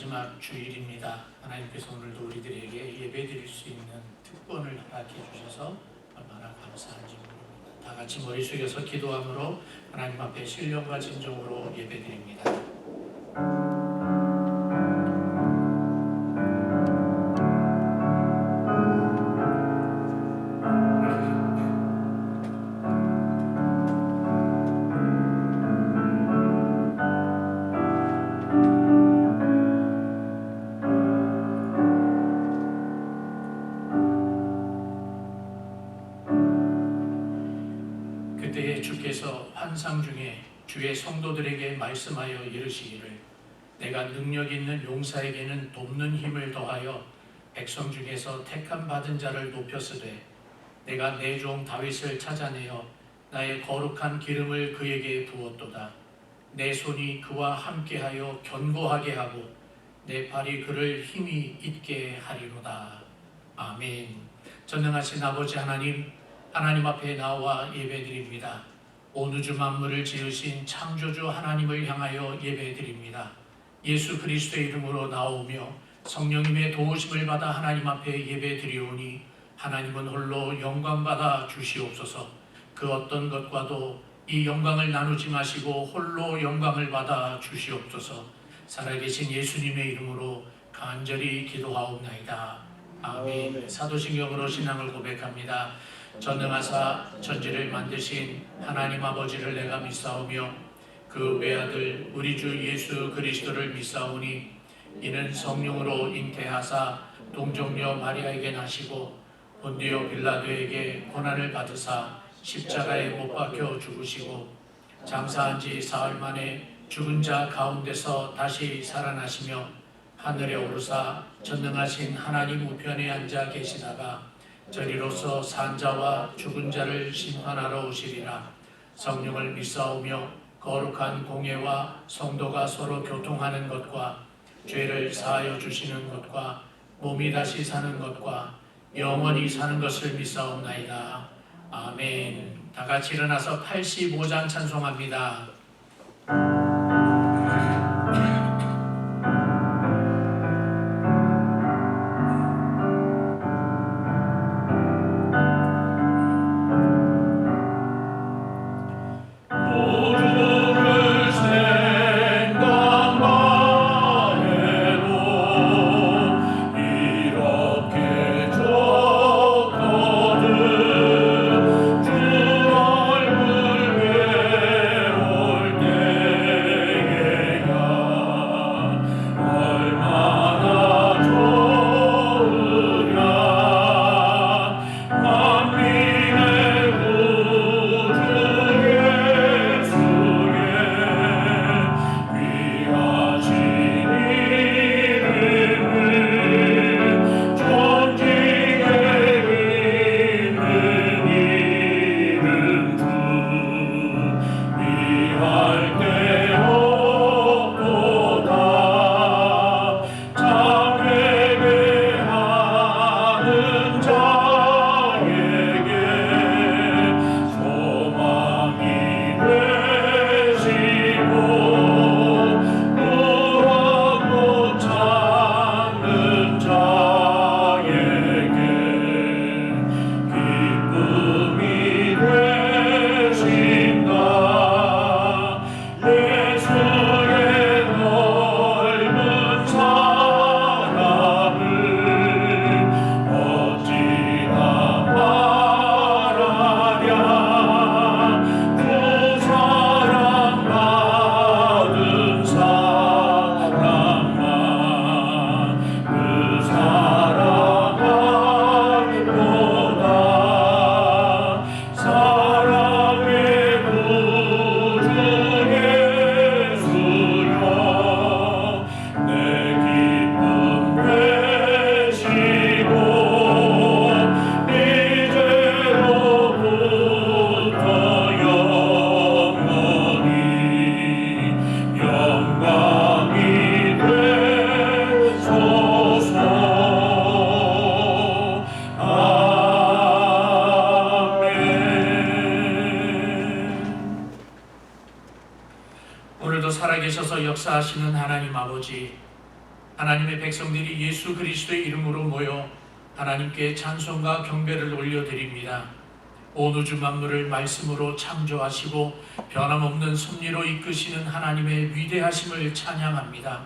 마지막 주일입니다. 하나님께서 오늘도 우리들에게 예배드릴 수 있는 특권을 허락해 주셔서 얼마나 감사한지 모릅니다. 다 같이 머리 숙여서 기도함으로 하나님 앞에 신령과 진정으로 예배드립니다. 그때에 주께서 환상 중에 주의 성도들에게 말씀하여 이르시기를 내가 능력 있는 용사에게는 돕는 힘을 더하여 백성 중에서 택함 받은 자를 높였으되 내가 내 종 다윗을 찾아내어 나의 거룩한 기름을 그에게 부었도다. 내 손이 그와 함께하여 견고하게 하고 내 발이 그를 힘이 있게 하리로다. 아멘. 전능하신 아버지 하나님 앞에 나와 예배드립니다. 온 우주 만물을 지으신 창조주 하나님을 향하여 예배드립니다. 예수 그리스도의 이름으로 나오며 성령님의 도우심을 받아 하나님 앞에 예배드리오니 하나님은 홀로 영광받아 주시옵소서. 그 어떤 것과도 이 영광을 나누지 마시고 홀로 영광을 받아 주시옵소서. 살아계신 예수님의 이름으로 간절히 기도하옵나이다. 아멘. 사도신경으로 신앙을 고백합니다. 전능하사 천지를 만드신 하나님 아버지를 내가 믿사오며 그 외아들 우리 주 예수 그리스도를 믿사오니 이는 성령으로 잉태하사 동정녀 마리아에게 나시고 본디오 빌라도에게 고난을 받으사 십자가에 못 박혀 죽으시고 장사한 지 사흘 만에 죽은 자 가운데서 다시 살아나시며 하늘에 오르사 전능하신 하나님 우편에 앉아 계시다가 저리로서 산 자와 죽은 자를 심판하러 오시리라. 성령을 믿사오며 거룩한 공예와 성도가 서로 교통하는 것과 죄를 사하여 주시는 것과 몸이 다시 사는 것과 영원히 사는 것을 믿사옵나이다. 아멘. 다 같이 일어나서 85장 찬송합니다. 살아계셔서 역사하시는 하나님 아버지, 하나님의 백성들이 예수 그리스도의 이름으로 모여 하나님께 찬송과 경배를 올려드립니다. 온 우주 만물을 말씀으로 창조하시고 변함없는 섭리로 이끄시는 하나님의 위대하심을 찬양합니다.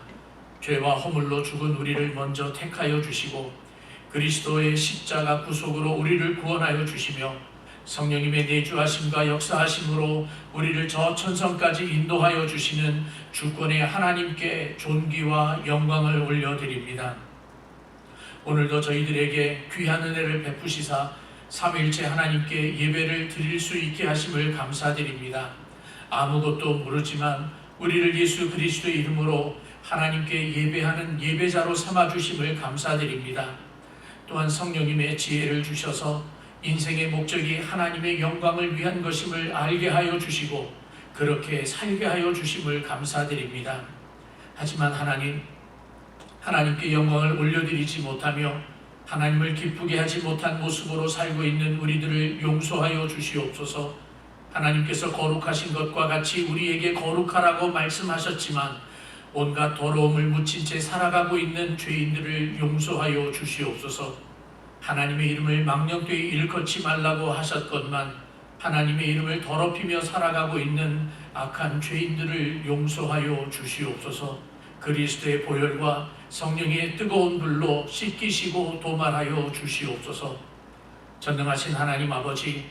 죄와 허물로 죽은 우리를 먼저 택하여 주시고 그리스도의 십자가 구속으로 우리를 구원하여 주시며 성령님의 내주하심과 역사하심으로 우리를 저 천성까지 인도하여 주시는 주권의 하나님께 존귀와 영광을 올려드립니다. 오늘도 저희들에게 귀한 은혜를 베푸시사 삼위일체 하나님께 예배를 드릴 수 있게 하심을 감사드립니다. 아무것도 모르지만 우리를 예수 그리스도의 이름으로 하나님께 예배하는 예배자로 삼아주심을 감사드립니다. 또한 성령님의 지혜를 주셔서 인생의 목적이 하나님의 영광을 위한 것임을 알게 하여 주시고 그렇게 살게 하여 주심을 감사드립니다. 하지만 하나님께 영광을 올려드리지 못하며 하나님을 기쁘게 하지 못한 모습으로 살고 있는 우리들을 용서하여 주시옵소서. 하나님께서 거룩하신 것과 같이 우리에게 거룩하라고 말씀하셨지만 온갖 더러움을 묻힌 채 살아가고 있는 죄인들을 용서하여 주시옵소서. 하나님의 이름을 망령되이 일컫지 말라고 하셨건만 하나님의 이름을 더럽히며 살아가고 있는 악한 죄인들을 용서하여 주시옵소서. 그리스도의 보혈과 성령의 뜨거운 불로 씻기시고 도말하여 주시옵소서. 전능하신 하나님 아버지,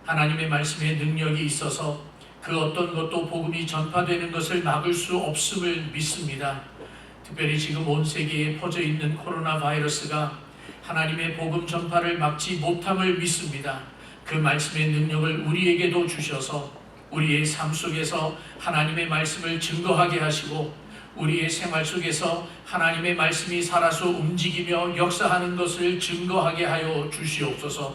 하나님의 말씀에 능력이 있어서 그 어떤 것도 복음이 전파되는 것을 막을 수 없음을 믿습니다. 특별히 지금 온 세계에 퍼져 있는 코로나 바이러스가 하나님의 복음 전파를 막지 못함을 믿습니다. 그 말씀의 능력을 우리에게도 주셔서 우리의 삶 속에서 하나님의 말씀을 증거하게 하시고 우리의 생활 속에서 하나님의 말씀이 살아서 움직이며 역사하는 것을 증거하게 하여 주시옵소서.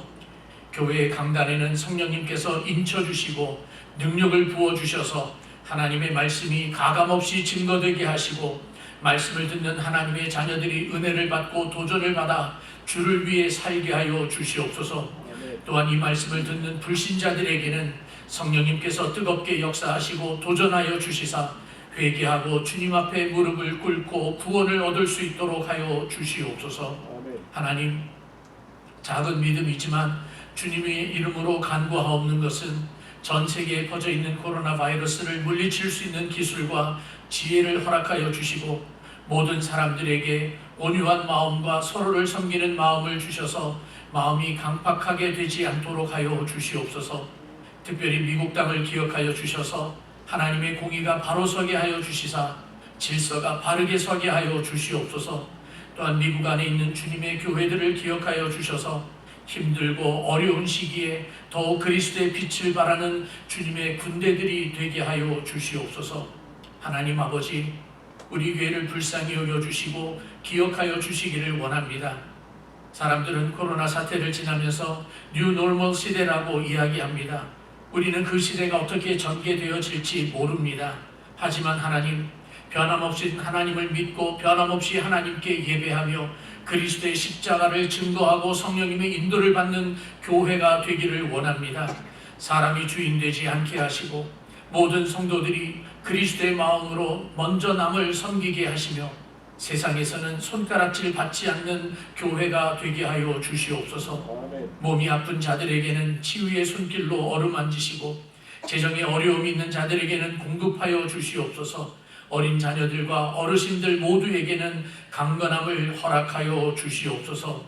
교회의 강단에는 성령님께서 인쳐주시고 능력을 부어주셔서 하나님의 말씀이 가감없이 증거되게 하시고 말씀을 듣는 하나님의 자녀들이 은혜를 받고 도전을 받아 주를 위해 살게 하여 주시옵소서. 또한 이 말씀을 듣는 불신자들에게는 성령님께서 뜨겁게 역사하시고 도전하여 주시사 회개하고 주님 앞에 무릎을 꿇고 구원을 얻을 수 있도록 하여 주시옵소서. 하나님, 작은 믿음이지만 주님의 이름으로 간구하옵는 것은 전 세계에 퍼져 있는 코로나 바이러스를 물리칠 수 있는 기술과 지혜를 허락하여 주시고 모든 사람들에게 온유한 마음과 서로를 섬기는 마음을 주셔서 마음이 강팍하게 되지 않도록 하여 주시옵소서. 특별히 미국 땅을 기억하여 주셔서 하나님의 공의가 바로 서게 하여 주시사 질서가 바르게 서게 하여 주시옵소서. 또한 미국 안에 있는 주님의 교회들을 기억하여 주셔서 힘들고 어려운 시기에 더욱 그리스도의 빛을 발하는 주님의 군대들이 되게 하여 주시옵소서. 하나님 아버지, 우리 교회를 불쌍히 여겨주시고 기억하여 주시기를 원합니다. 사람들은 코로나 사태를 지나면서 뉴 노멀 시대라고 이야기합니다. 우리는 그 시대가 어떻게 전개되어질지 모릅니다. 하지만 하나님, 변함없이 하나님을 믿고 변함없이 하나님께 예배하며 그리스도의 십자가를 증거하고 성령님의 인도를 받는 교회가 되기를 원합니다. 사람이 주인 되지 않게 하시고 모든 성도들이 그리스도의 마음으로 먼저 남을 섬기게 하시며 세상에서는 손가락질 받지 않는 교회가 되게 하여 주시옵소서. 몸이 아픈 자들에게는 치유의 손길로 어루만지시고 재정에 어려움이 있는 자들에게는 공급하여 주시옵소서. 어린 자녀들과 어르신들 모두에게는 강건함을 허락하여 주시옵소서.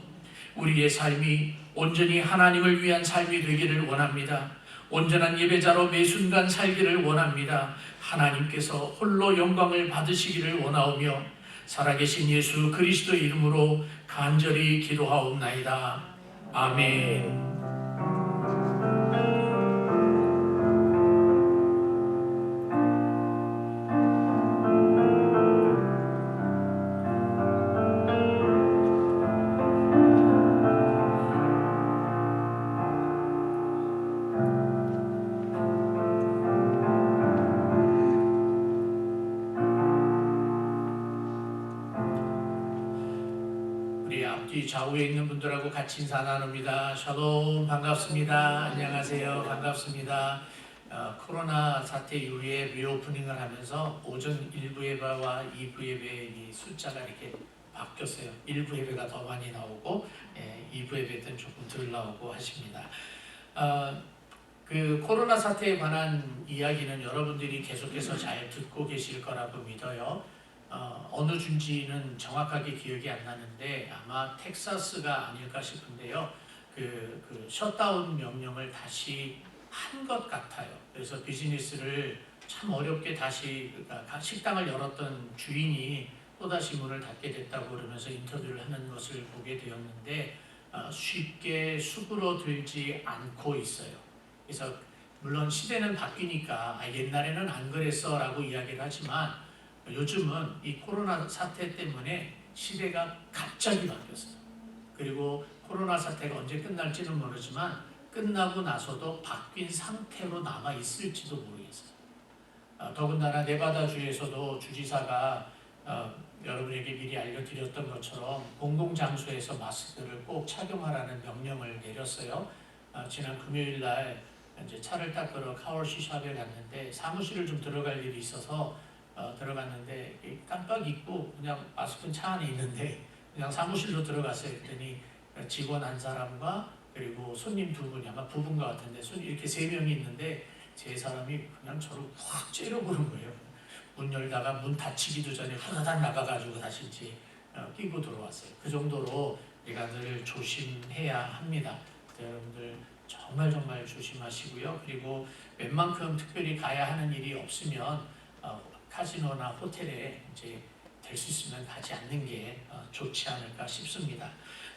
우리의 삶이 온전히 하나님을 위한 삶이 되기를 원합니다. 온전한 예배자로 매 순간 살기를 원합니다. 하나님께서 홀로 영광을 받으시기를 원하오며 살아계신 예수 그리스도의 이름으로 간절히 기도하옵나이다. 아멘. 앞뒤 좌우에 있는 분들하고 같이 인사 나눕니다. 샬롬, 반갑습니다. 안녕하세요. 반갑습니다. 코로나 사태 이후에 리오프닝을 하면서 오전 1부 예배와 2부 예배의 숫자가 이렇게 바뀌었어요. 1부 예배가 더 많이 나오고 2부 예배 때는 조금 덜 나오고 하십니다. 그 코로나 사태에 관한 이야기는 여러분들이 계속해서 잘 듣고 계실 거라고 믿어요. 어느 주인지는 정확하게 기억이 안 나는데 아마 텍사스가 아닐까 싶은데요. 그 셧다운 명령을 다시 한 것 같아요. 그래서 비즈니스를 참 어렵게 다시, 그러니까 식당을 열었던 주인이 또다시 문을 닫게 됐다고 그러면서 인터뷰를 하는 것을 보게 되었는데 쉽게 수그러들지 않고 있어요. 그래서 물론 시대는 바뀌니까 옛날에는 안 그랬어 라고 이야기를 하지만 요즘은 이 코로나 사태 때문에 시대가 갑자기 바뀌었어요. 그리고 코로나 사태가 언제 끝날지는 모르지만 끝나고 나서도 바뀐 상태로 남아 있을지도 모르겠어요. 더군다나 네바다주에서도 주지사가 여러분에게 미리 알려드렸던 것처럼 공공장소에서 마스크를 꼭 착용하라는 명령을 내렸어요. 지난 금요일 날 이제 차를 닦으러 카워시샵에 갔는데 사무실을 좀 들어갈 일이 있어서 들어갔는데 깜빡 잊고 그냥 마스크는 차 안에 있는데 그냥 사무실로 들어갔어요. 그랬더니 직원 한 사람과 그리고 손님 두 분이 아마 부부인 것 같은데 이렇게 세 명이 있는데 제 사람이 그냥 저를 확 째려보는 거예요. 문 열다가 문 닫히기도 전에 후다닥 나가가지고 다시 이제 끼고 들어왔어요. 그 정도로 우리가 늘 조심해야 합니다. 여러분들 정말 조심하시고요. 그리고 웬만큼 특별히 가야 하는 일이 없으면 카지노나 호텔에 이제 될 수 있으면 가지 않는 게 좋지 않을까 싶습니다.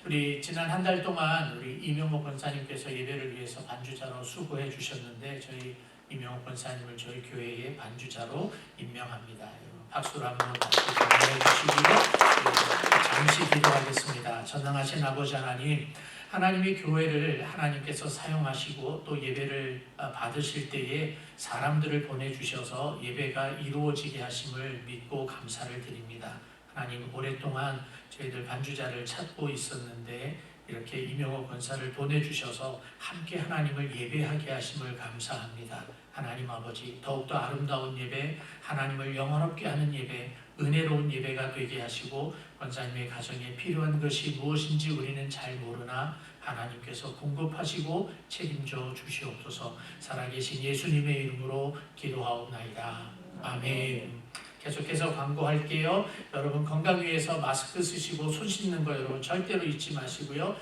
우리 지난 한 달 동안 우리 이명옥 권사님께서 예배를 위해서 반주자로 수고해 주셨는데 저희 이명옥 권사님을 저희 교회의 반주자로 임명합니다. 박수로 한번 다시 감사해 주시고요. 잠시 기도하겠습니다. 전능하신 아버지 하나님, 하나님의 교회를 하나님께서 사용하시고 또 예배를 받으실 때에 사람들을 보내주셔서 예배가 이루어지게 하심을 믿고 감사를 드립니다. 하나님, 오랫동안 저희들 반주자를 찾고 있었는데 이렇게 이명옥 권사를 보내주셔서 함께 하나님을 예배하게 하심을 감사합니다. 하나님 아버지, 더욱더 아름다운 예배, 하나님을 영화롭게 하는 예배, 은혜로운 예배가 되게 하시고 권사님의 가정에 필요한 것이 무엇인지 우리는 잘 모르나 하나님께서 공급하시고 책임져 주시옵소서. 살아계신 예수님의 이름으로 기도하옵나이다. 아멘. 계속해서 광고할게요. 여러분 건강 위해서 마스크 쓰시고 손 씻는 거 여러분 절대로 잊지 마시고요.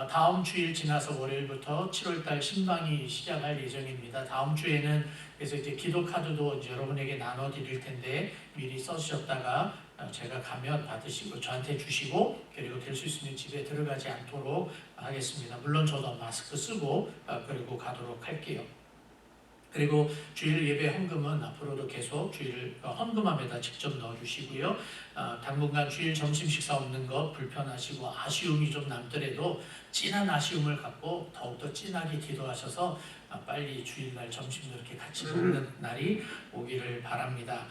다음 주일 지나서 월요일부터 7월달 신방이 시작할 예정입니다. 다음 주에는 그래서 이제 기도 카드도 이제 여러분에게 나눠 드릴 텐데 미리 써주셨다가 제가 가면 받으시고 저한테 주시고 그리고 될 수 있으면 집에 들어가지 않도록 하겠습니다. 물론 저도 마스크 쓰고 그리고 가도록 할게요. 그리고 주일 예배 헌금은 앞으로도 계속 주일 헌금함에다 직접 넣어주시고요. 당분간 주일 점심 식사 없는 것 불편하시고 아쉬움이 좀 남더라도 진한 아쉬움을 갖고 더욱더 진하게 기도하셔서 빨리 주일날 점심도 이렇게 같이 먹는 날이 오기를 바랍니다.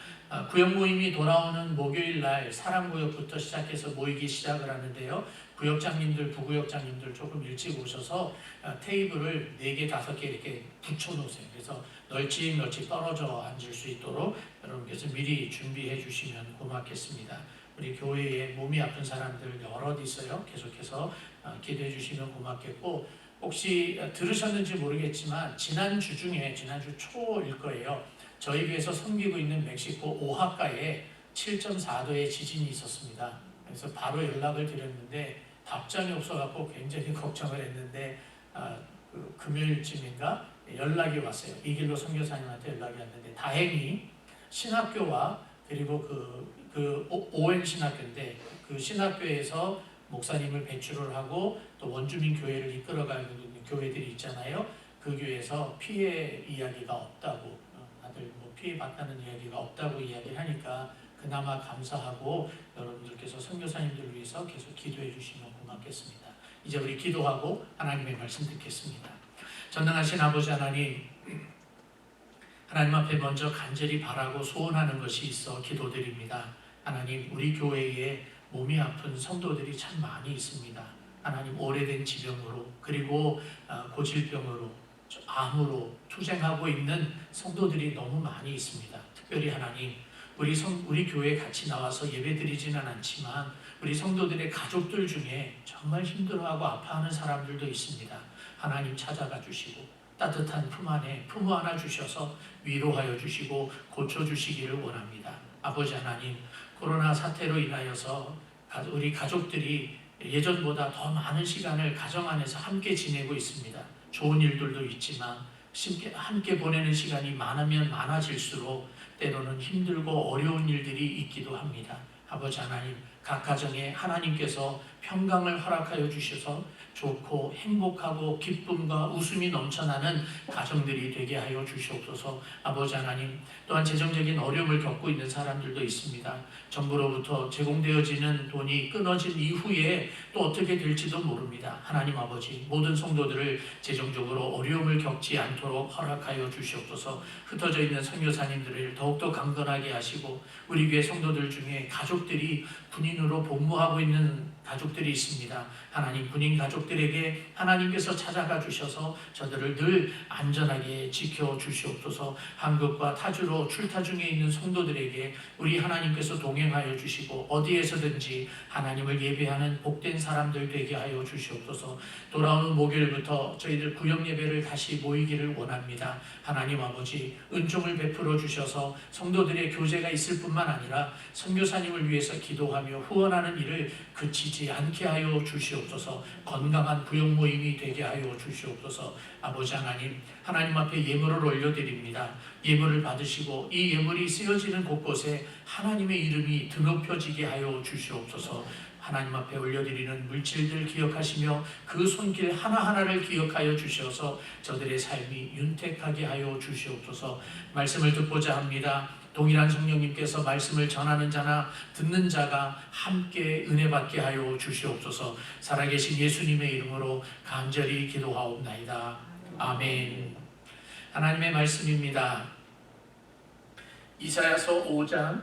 구역 모임이 돌아오는 목요일날 사랑구역부터 시작해서 모이기 시작을 하는데요. 구역장님들, 부구역장님들 조금 일찍 오셔서 테이블을 4개, 5개 이렇게 붙여놓으세요. 그래서 널찍 떨어져 앉을 수 있도록 여러분께서 미리 준비해 주시면 고맙겠습니다. 우리 교회에 몸이 아픈 사람들 여럿 있어요. 계속해서 기도해 주시면 고맙겠고 혹시 들으셨는지 모르겠지만 지난주 초일 거예요. 저희 교회에서 섬기고 있는 멕시코 오하카에 7.4도의 지진이 있었습니다. 그래서 바로 연락을 드렸는데 답장이 없어갖고 굉장히 걱정을 했는데 그 금요일쯤인가 연락이 왔어요. 이 길로 선교사님한테 연락이 왔는데 다행히 신학교와 그리고 그 ON 신학교인데 그 신학교에서 목사님을 배출을 하고 또 원주민 교회를 이끌어가는 교회들이 있잖아요. 그 교회에서 피해 이야기가 없다고 다들 뭐 피해 봤다는 이야기가 없다고 이야기를 하니까 그나마 감사하고 여러분들께서 선교사님들을 위해서 계속 기도해 주시면 고맙겠습니다. 이제 우리 기도하고 하나님의 말씀 듣겠습니다. 전능하신 아버지 하나님, 하나님 앞에 먼저 간절히 바라고 소원하는 것이 있어 기도드립니다. 하나님, 우리 교회에 몸이 아픈 성도들이 참 많이 있습니다. 하나님, 오래된 지병으로 그리고 고질병으로 암으로 투쟁하고 있는 성도들이 너무 많이 있습니다. 특별히 하나님, 우리 교회에 같이 나와서 예배드리지는 않지만 우리 성도들의 가족들 중에 정말 힘들어하고 아파하는 사람들도 있습니다. 하나님 찾아가 주시고 따뜻한 품 안에 품어 안아 주셔서 위로하여 주시고 고쳐주시기를 원합니다. 아버지 하나님, 코로나 사태로 인하여서 우리 가족들이 예전보다 더 많은 시간을 가정 안에서 함께 지내고 있습니다. 좋은 일들도 있지만 함께 보내는 시간이 많으면 많아질수록 때로는 힘들고 어려운 일들이 있기도 합니다. 아버지 하나님, 각 가정에 하나님께서 평강을 허락하여 주셔서 좋고 행복하고 기쁨과 웃음이 넘쳐나는 가정들이 되게 하여 주시옵소서. 아버지 하나님, 또한 재정적인 어려움을 겪고 있는 사람들도 있습니다. 정부로부터 제공되어지는 돈이 끊어진 이후에 또 어떻게 될지도 모릅니다. 하나님 아버지, 모든 성도들을 재정적으로 어려움을 겪지 않도록 허락하여 주시옵소서. 흩어져 있는 선교사님들을 더욱더 강건하게 하시고, 우리 교회 성도들 중에 가족들이 군인으로 복무하고 있는 가족들이 있습니다. 하나님, 군인 가족들에게 하나님께서 찾아가 주셔서 저들을 늘 안전하게 지켜 주시옵소서. 한국과 타주로 출타 중에 있는 성도들에게 우리 하나님께서 동행하여 주시고 어디에서든지 하나님을 예배하는 복된 사람들 되게 하여 주시옵소서. 돌아오는 목요일부터 저희들 구역 예배를 다시 모이기를 원합니다. 하나님 아버지, 은총을 베풀어 주셔서 성도들의 교제가 있을 뿐만 아니라 선교사님을 위해서 기도하며 후원하는 일을 그치지 않게 하여 주시옵소서. 건강한 구역 모임이 되게 하여 주시옵소서. 아버지 하나님, 하나님 앞에 예물을 올려드립니다. 예물을 받으시고 이 예물이 쓰여지는 곳곳에 하나님의 이름이 드높여지게 하여 주시옵소서. 하나님 앞에 올려드리는 물질들 기억하시며 그 손길 하나하나를 기억하여 주셔서 저들의 삶이 윤택하게 하여 주시옵소서. 말씀을 듣고자 합니다. 동일한 성령님께서 말씀을 전하는 자나 듣는 자가 함께 은혜 받게 하여 주시옵소서. 살아계신 예수님의 이름으로 간절히 기도하옵나이다. 아멘. 하나님의 말씀입니다. 이사야서 5장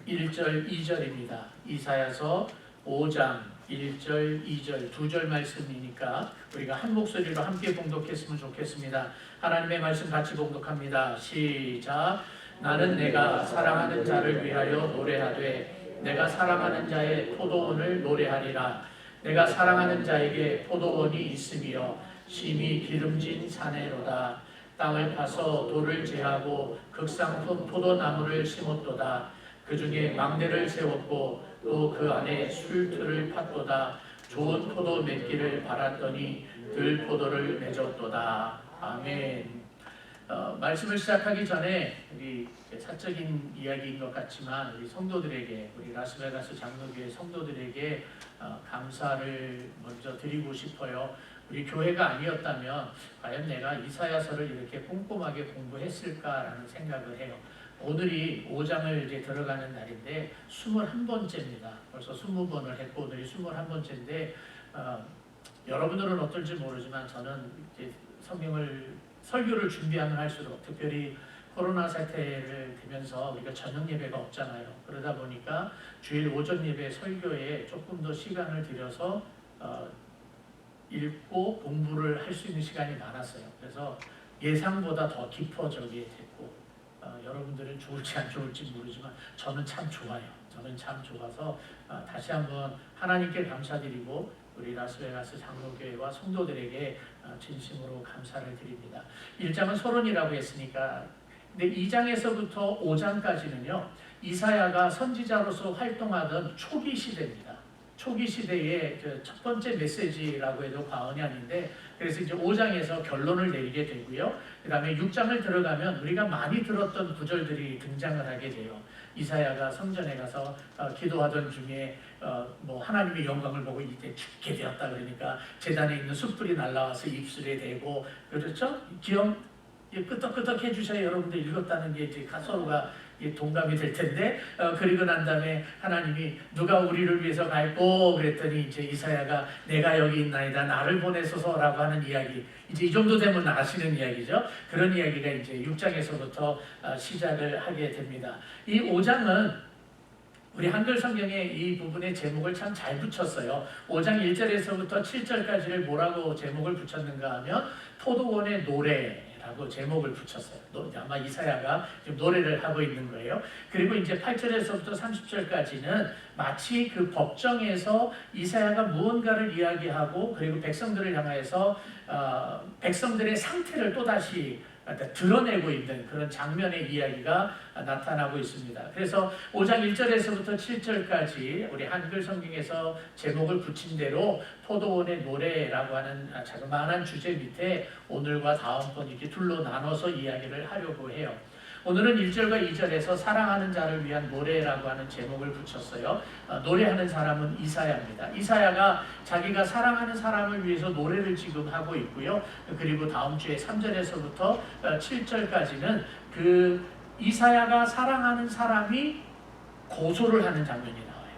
1절 2절입니다. 이사야서 5장 1절 2절 두 절 말씀이니까 우리가 한 목소리로 함께 봉독했으면 좋겠습니다. 하나님의 말씀 같이 봉독합니다. 시작. 나는 내가 사랑하는 자를 위하여 노래하되 내가 사랑하는 자의 포도원을 노래하리라. 내가 사랑하는 자에게 포도원이 있으며 심히 기름진 사내로다. 땅을 파서 돌을 제하고 극상품 포도나무를 심었도다. 그 중에 망대를 세웠고 또 그 안에 술틀을 팠도다. 좋은 포도 맺기를 바랐더니 들포도를 맺었도다. 아멘. 말씀을 시작하기 전에 우리 사적인 이야기인 것 같지만 우리 성도들에게, 우리 라스베가스 장로교회 성도들에게 감사를 먼저 드리고 싶어요. 우리 교회가 아니었다면 과연 내가 이사야서를 이렇게 꼼꼼하게 공부했을까라는 생각을 해요. 오늘이 5장을 이제 들어가는 날인데 21번째입니다. 벌써 20번을 했고 오늘이 21번째인데 여러분들은 어떨지 모르지만 저는 이제 설교를 준비하면 할수록, 특별히 코로나 사태를 되면서 우리가 저녁 예배가 없잖아요. 그러다 보니까 주일 오전 예배 설교에 조금 더 시간을 들여서 읽고 공부를 할 수 있는 시간이 많았어요. 그래서 예상보다 더 깊어지게 됐고, 여러분들은 좋을지 안 좋을지 모르지만 저는 참 좋아요. 저는 참 좋아서 다시 한번 하나님께 감사드리고 우리 라스베가스 장로교회와 성도들에게 진심으로 감사를 드립니다. 1장은 서론이라고 했으니까, 근데 2장에서부터 5장까지는요 이사야가 선지자로서 활동하던 초기 시대입니다. 초기 시대의 첫 번째 메시지라고 해도 과언이 아닌데, 그래서 이제 5장에서 결론을 내리게 되고요. 그 다음에 6장을 들어가면 우리가 많이 들었던 구절들이 등장을 하게 돼요. 이사야가 성전에 가서 기도하던 중에 뭐 하나님의 영광을 보고 이때 죽게 되었다 그러니까 제단에 있는 숯불이 날라와서 입술에 대고, 그렇죠? 기억 끄덕끄덕 해주셔야 여러분들 읽었다는 게 이제 서로가 동감이 될 텐데, 그리고 난 다음에 하나님이 누가 우리를 위해서 갈고 그랬더니 이제 이사야가 내가 여기 있나이다 나를 보내소서라고 하는 이야기, 이제 이 정도 되면 아시는 이야기죠. 그런 이야기가 이제 6장에서부터 시작을 하게 됩니다. 이 5장은 우리 한글 성경에 이 부분의 제목을 참 잘 붙였어요. 5장 1절에서부터 7절까지를 뭐라고 제목을 붙였는가 하면 포도원의 노래라고 제목을 붙였어요. 아마 이사야가 지금 노래를 하고 있는 거예요. 그리고 이제 8절에서부터 30절까지는 마치 그 법정에서 이사야가 무언가를 이야기하고 그리고 백성들을 향하여서 백성들의 상태를 또다시 드러내고 있는 그런 장면의 이야기가 나타나고 있습니다. 그래서 5장 1절에서부터 7절까지 우리 한글 성경에서 제목을 붙인 대로 포도원의 노래라고 하는 자그마한 주제 밑에 오늘과 다음번 이렇게 둘로 나눠서 이야기를 하려고 해요. 오늘은 1절과 2절에서 사랑하는 자를 위한 노래라고 하는 제목을 붙였어요. 노래하는 사람은 이사야입니다. 이사야가 자기가 사랑하는 사람을 위해서 노래를 지금 하고 있고요. 그리고 다음 주에 3절에서부터 7절까지는 그 이사야가 사랑하는 사람이 고소를 하는 장면이 나와요.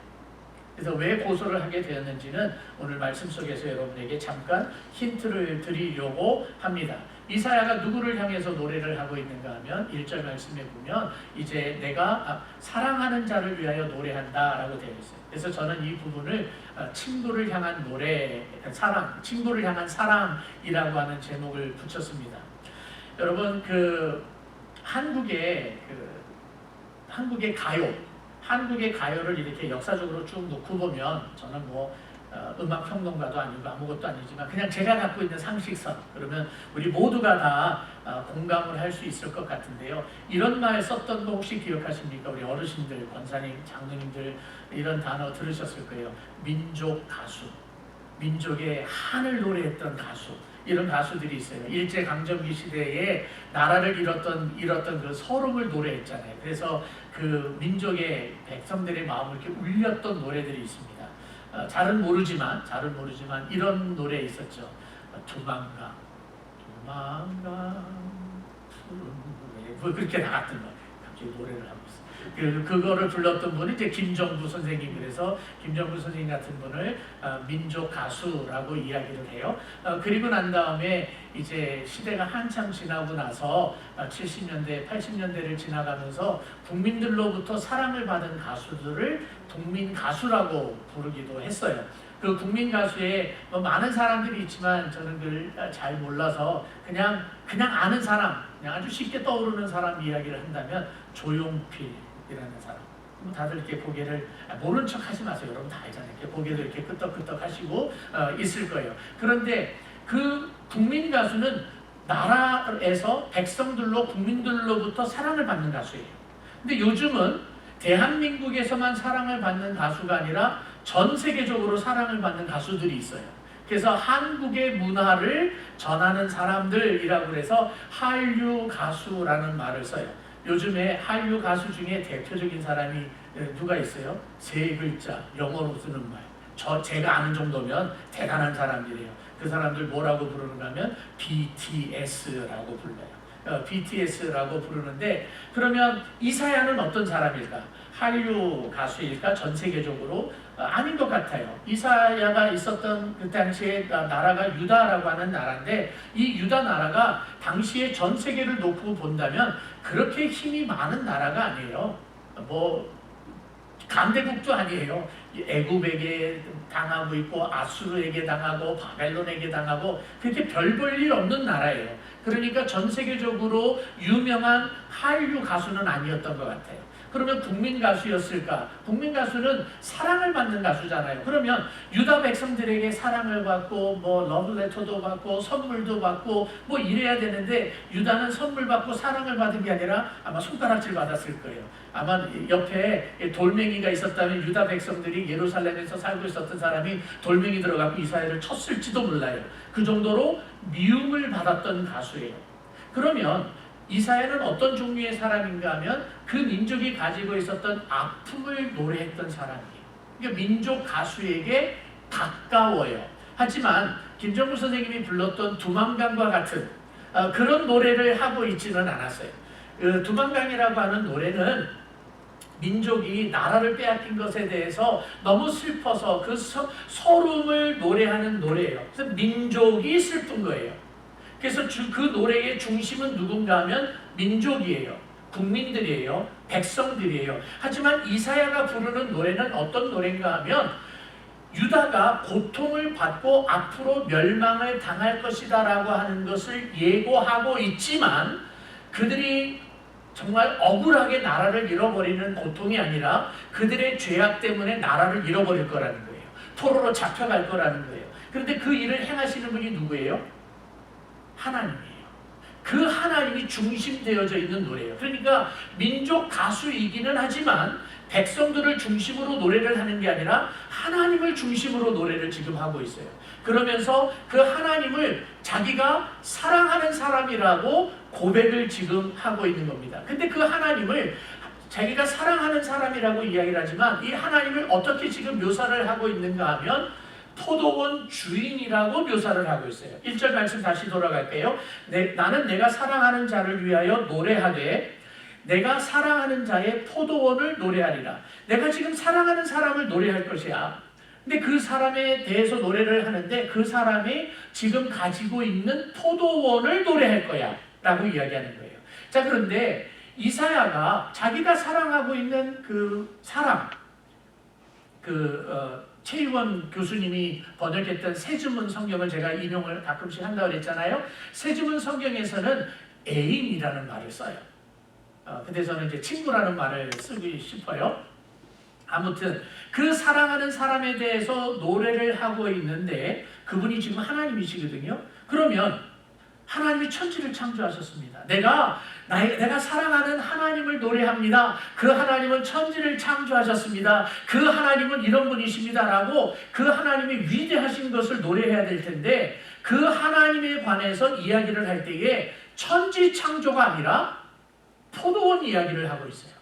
그래서 왜 고소를 하게 되었는지는 오늘 말씀 속에서 여러분에게 잠깐 힌트를 드리려고 합니다. 이사야가 누구를 향해서 노래를 하고 있는가 하면 1절 말씀에 보면 이제 내가 사랑하는 자를 위하여 노래한다 라고 되어 있어요. 그래서 저는 이 부분을 친구를 향한 노래, 사랑, 친구를 향한 사랑이라고 하는 제목을 붙였습니다. 여러분 한국의 가요를 이렇게 역사적으로 쭉 놓고 보면 저는 음악 평론가도 아니고 아무것도 아니지만 그냥 제가 갖고 있는 상식선 그러면 우리 모두가 다 공감을 할 수 있을 것 같은데요. 이런 말 썼던 거 혹시 기억하십니까? 우리 어르신들, 권사님, 장로님들 이런 단어 들으셨을 거예요. 민족 가수, 민족의 한을 노래했던 가수, 이런 가수들이 있어요. 일제강점기 시대에 나라를 잃었던 그 서름을 노래했잖아요. 그래서 그 민족의 백성들의 마음을 이렇게 울렸던 노래들이 있습니다. 잘은 모르지만 이런 노래 있었죠. 두만강 푸른 노래 그렇게 나갔던 거. 갑자기 노래를 하고 있어요. 그거를 불렀던 분이 이제 김정부 선생님. 그래서 김정부 선생님 같은 분을 민족 가수라고 이야기를 해요. 그리고 난 다음에 이제 시대가 한참 지나고 나서 70년대, 80년대를 지나가면서 국민들로부터 사랑을 받은 가수들을 국민 가수라고 부르기도 했어요. 그 국민 가수에 많은 사람들이 있지만 저는 그걸 잘 몰라서 그냥 아는 사람, 그냥 아주 쉽게 떠오르는 사람 이야기를 한다면 조용필이라는 사람. 다들 이렇게 고개를 모른 척 하지 마세요. 여러분 다 알잖아요. 이렇게 고개를 이렇게 끄덕끄덕 하시고 있을 거예요. 그런데 그 국민 가수는 나라에서 백성들로 국민들로부터 사랑을 받는 가수예요. 근데 요즘은 대한민국에서만 사랑을 받는 가수가 아니라 전 세계적으로 사랑을 받는 가수들이 있어요. 그래서 한국의 문화를 전하는 사람들이라고 해서 한류 가수라는 말을 써요. 요즘에 한류 가수 중에 대표적인 사람이 누가 있어요? 세 글자, 영어로 쓰는 말. 제가 아는 정도면 대단한 사람들이에요. 그 사람들 뭐라고 부르는가 하면 BTS라고 불러요. BTS라고 부르는데 그러면 이사야는 어떤 사람일까? 한류 가수일까? 전 세계적으로 아닌 것 같아요. 이사야가 있었던 그 당시에 나라가 유다라고 하는 나라인데 이 유다 나라가 당시에 전 세계를 놓고 본다면 그렇게 힘이 많은 나라가 아니에요. 강대국도 아니에요. 애굽에게 당하고 있고 아수르에게 당하고 바벨론에게 당하고 그렇게 별 볼 일 없는 나라예요. 그러니까 전 세계적으로 유명한 한류 가수는 아니었던 것 같아요. 그러면 국민 가수였을까? 국민 가수는 사랑을 받는 가수잖아요. 그러면 유다 백성들에게 사랑을 받고 러브레터도 받고 선물도 받고 이래야 되는데 유다는 선물 받고 사랑을 받은 게 아니라 아마 손가락질 받았을 거예요. 아마 옆에 돌멩이가 있었다면 유다 백성들이 예루살렘에서 살고 있었던 사람이 돌멩이 들어가고 이사야를 쳤을지도 몰라요. 그 정도로 미움을 받았던 가수예요. 그러면 이사야는 어떤 종류의 사람인가 하면 그 민족이 가지고 있었던 아픔을 노래했던 사람이에요. 그러니까 민족 가수에게 가까워요. 하지만 김정부 선생님이 불렀던 두만강과 같은 그런 노래를 하고 있지는 않았어요. 두만강이라고 하는 노래는 민족이 나라를 빼앗긴 것에 대해서 너무 슬퍼서 그 서름을 노래하는 노래예요. 그래서 민족이 슬픈 거예요. 그래서 그 노래의 중심은 누군가 하면 민족이에요. 국민들이에요. 백성들이에요. 하지만 이사야가 부르는 노래는 어떤 노래인가 하면 유다가 고통을 받고 앞으로 멸망을 당할 것이다 라고 하는 것을 예고하고 있지만 그들이 정말 억울하게 나라를 잃어버리는 고통이 아니라 그들의 죄악 때문에 나라를 잃어버릴 거라는 거예요. 포로로 잡혀갈 거라는 거예요. 그런데 그 일을 행하시는 분이 누구예요? 하나님이에요. 그 하나님이 중심되어져 있는 노래예요. 그러니까 민족 가수이기는 하지만 백성들을 중심으로 노래를 하는 게 아니라 하나님을 중심으로 노래를 지금 하고 있어요. 그러면서 그 하나님을 자기가 사랑하는 사람이라고 고백을 지금 하고 있는 겁니다. 근데 그 하나님을 자기가 사랑하는 사람이라고 이야기를 하지만 이 하나님을 어떻게 지금 묘사를 하고 있는가 하면 포도원 주인이라고 묘사를 하고 있어요. 1절 말씀 다시 돌아갈게요. 나는 내가 사랑하는 자를 위하여 노래하되 내가 사랑하는 자의 포도원을 노래하리라. 내가 지금 사랑하는 사람을 노래할 것이야. 근데 그 사람에 대해서 노래를 하는데 그 사람이 지금 가지고 있는 포도원을 노래할 거야 라고 이야기하는 거예요. 자, 그런데 이사야가 자기가 사랑하고 있는 그 사람, 최희원 교수님이 번역했던 새주문 성경을 제가 인용을 가끔씩 한다고 그랬잖아요. 새주문 성경에서는 애인이라는 말을 써요. 근데 저는 이제 친구라는 말을 쓰고 싶어요. 아무튼 그 사랑하는 사람에 대해서 노래를 하고 있는데 그분이 지금 하나님이시거든요. 그러면 하나님이 천지를 창조하셨습니다. 내가 사랑하는 하나님을 노래합니다. 그 하나님은 천지를 창조하셨습니다. 그 하나님은 이런 분이십니다. 라고 그 하나님이 위대하신 것을 노래해야 될 텐데 그 하나님에 관해서 이야기를 할 때에 천지 창조가 아니라 포도원 이야기를 하고 있어요.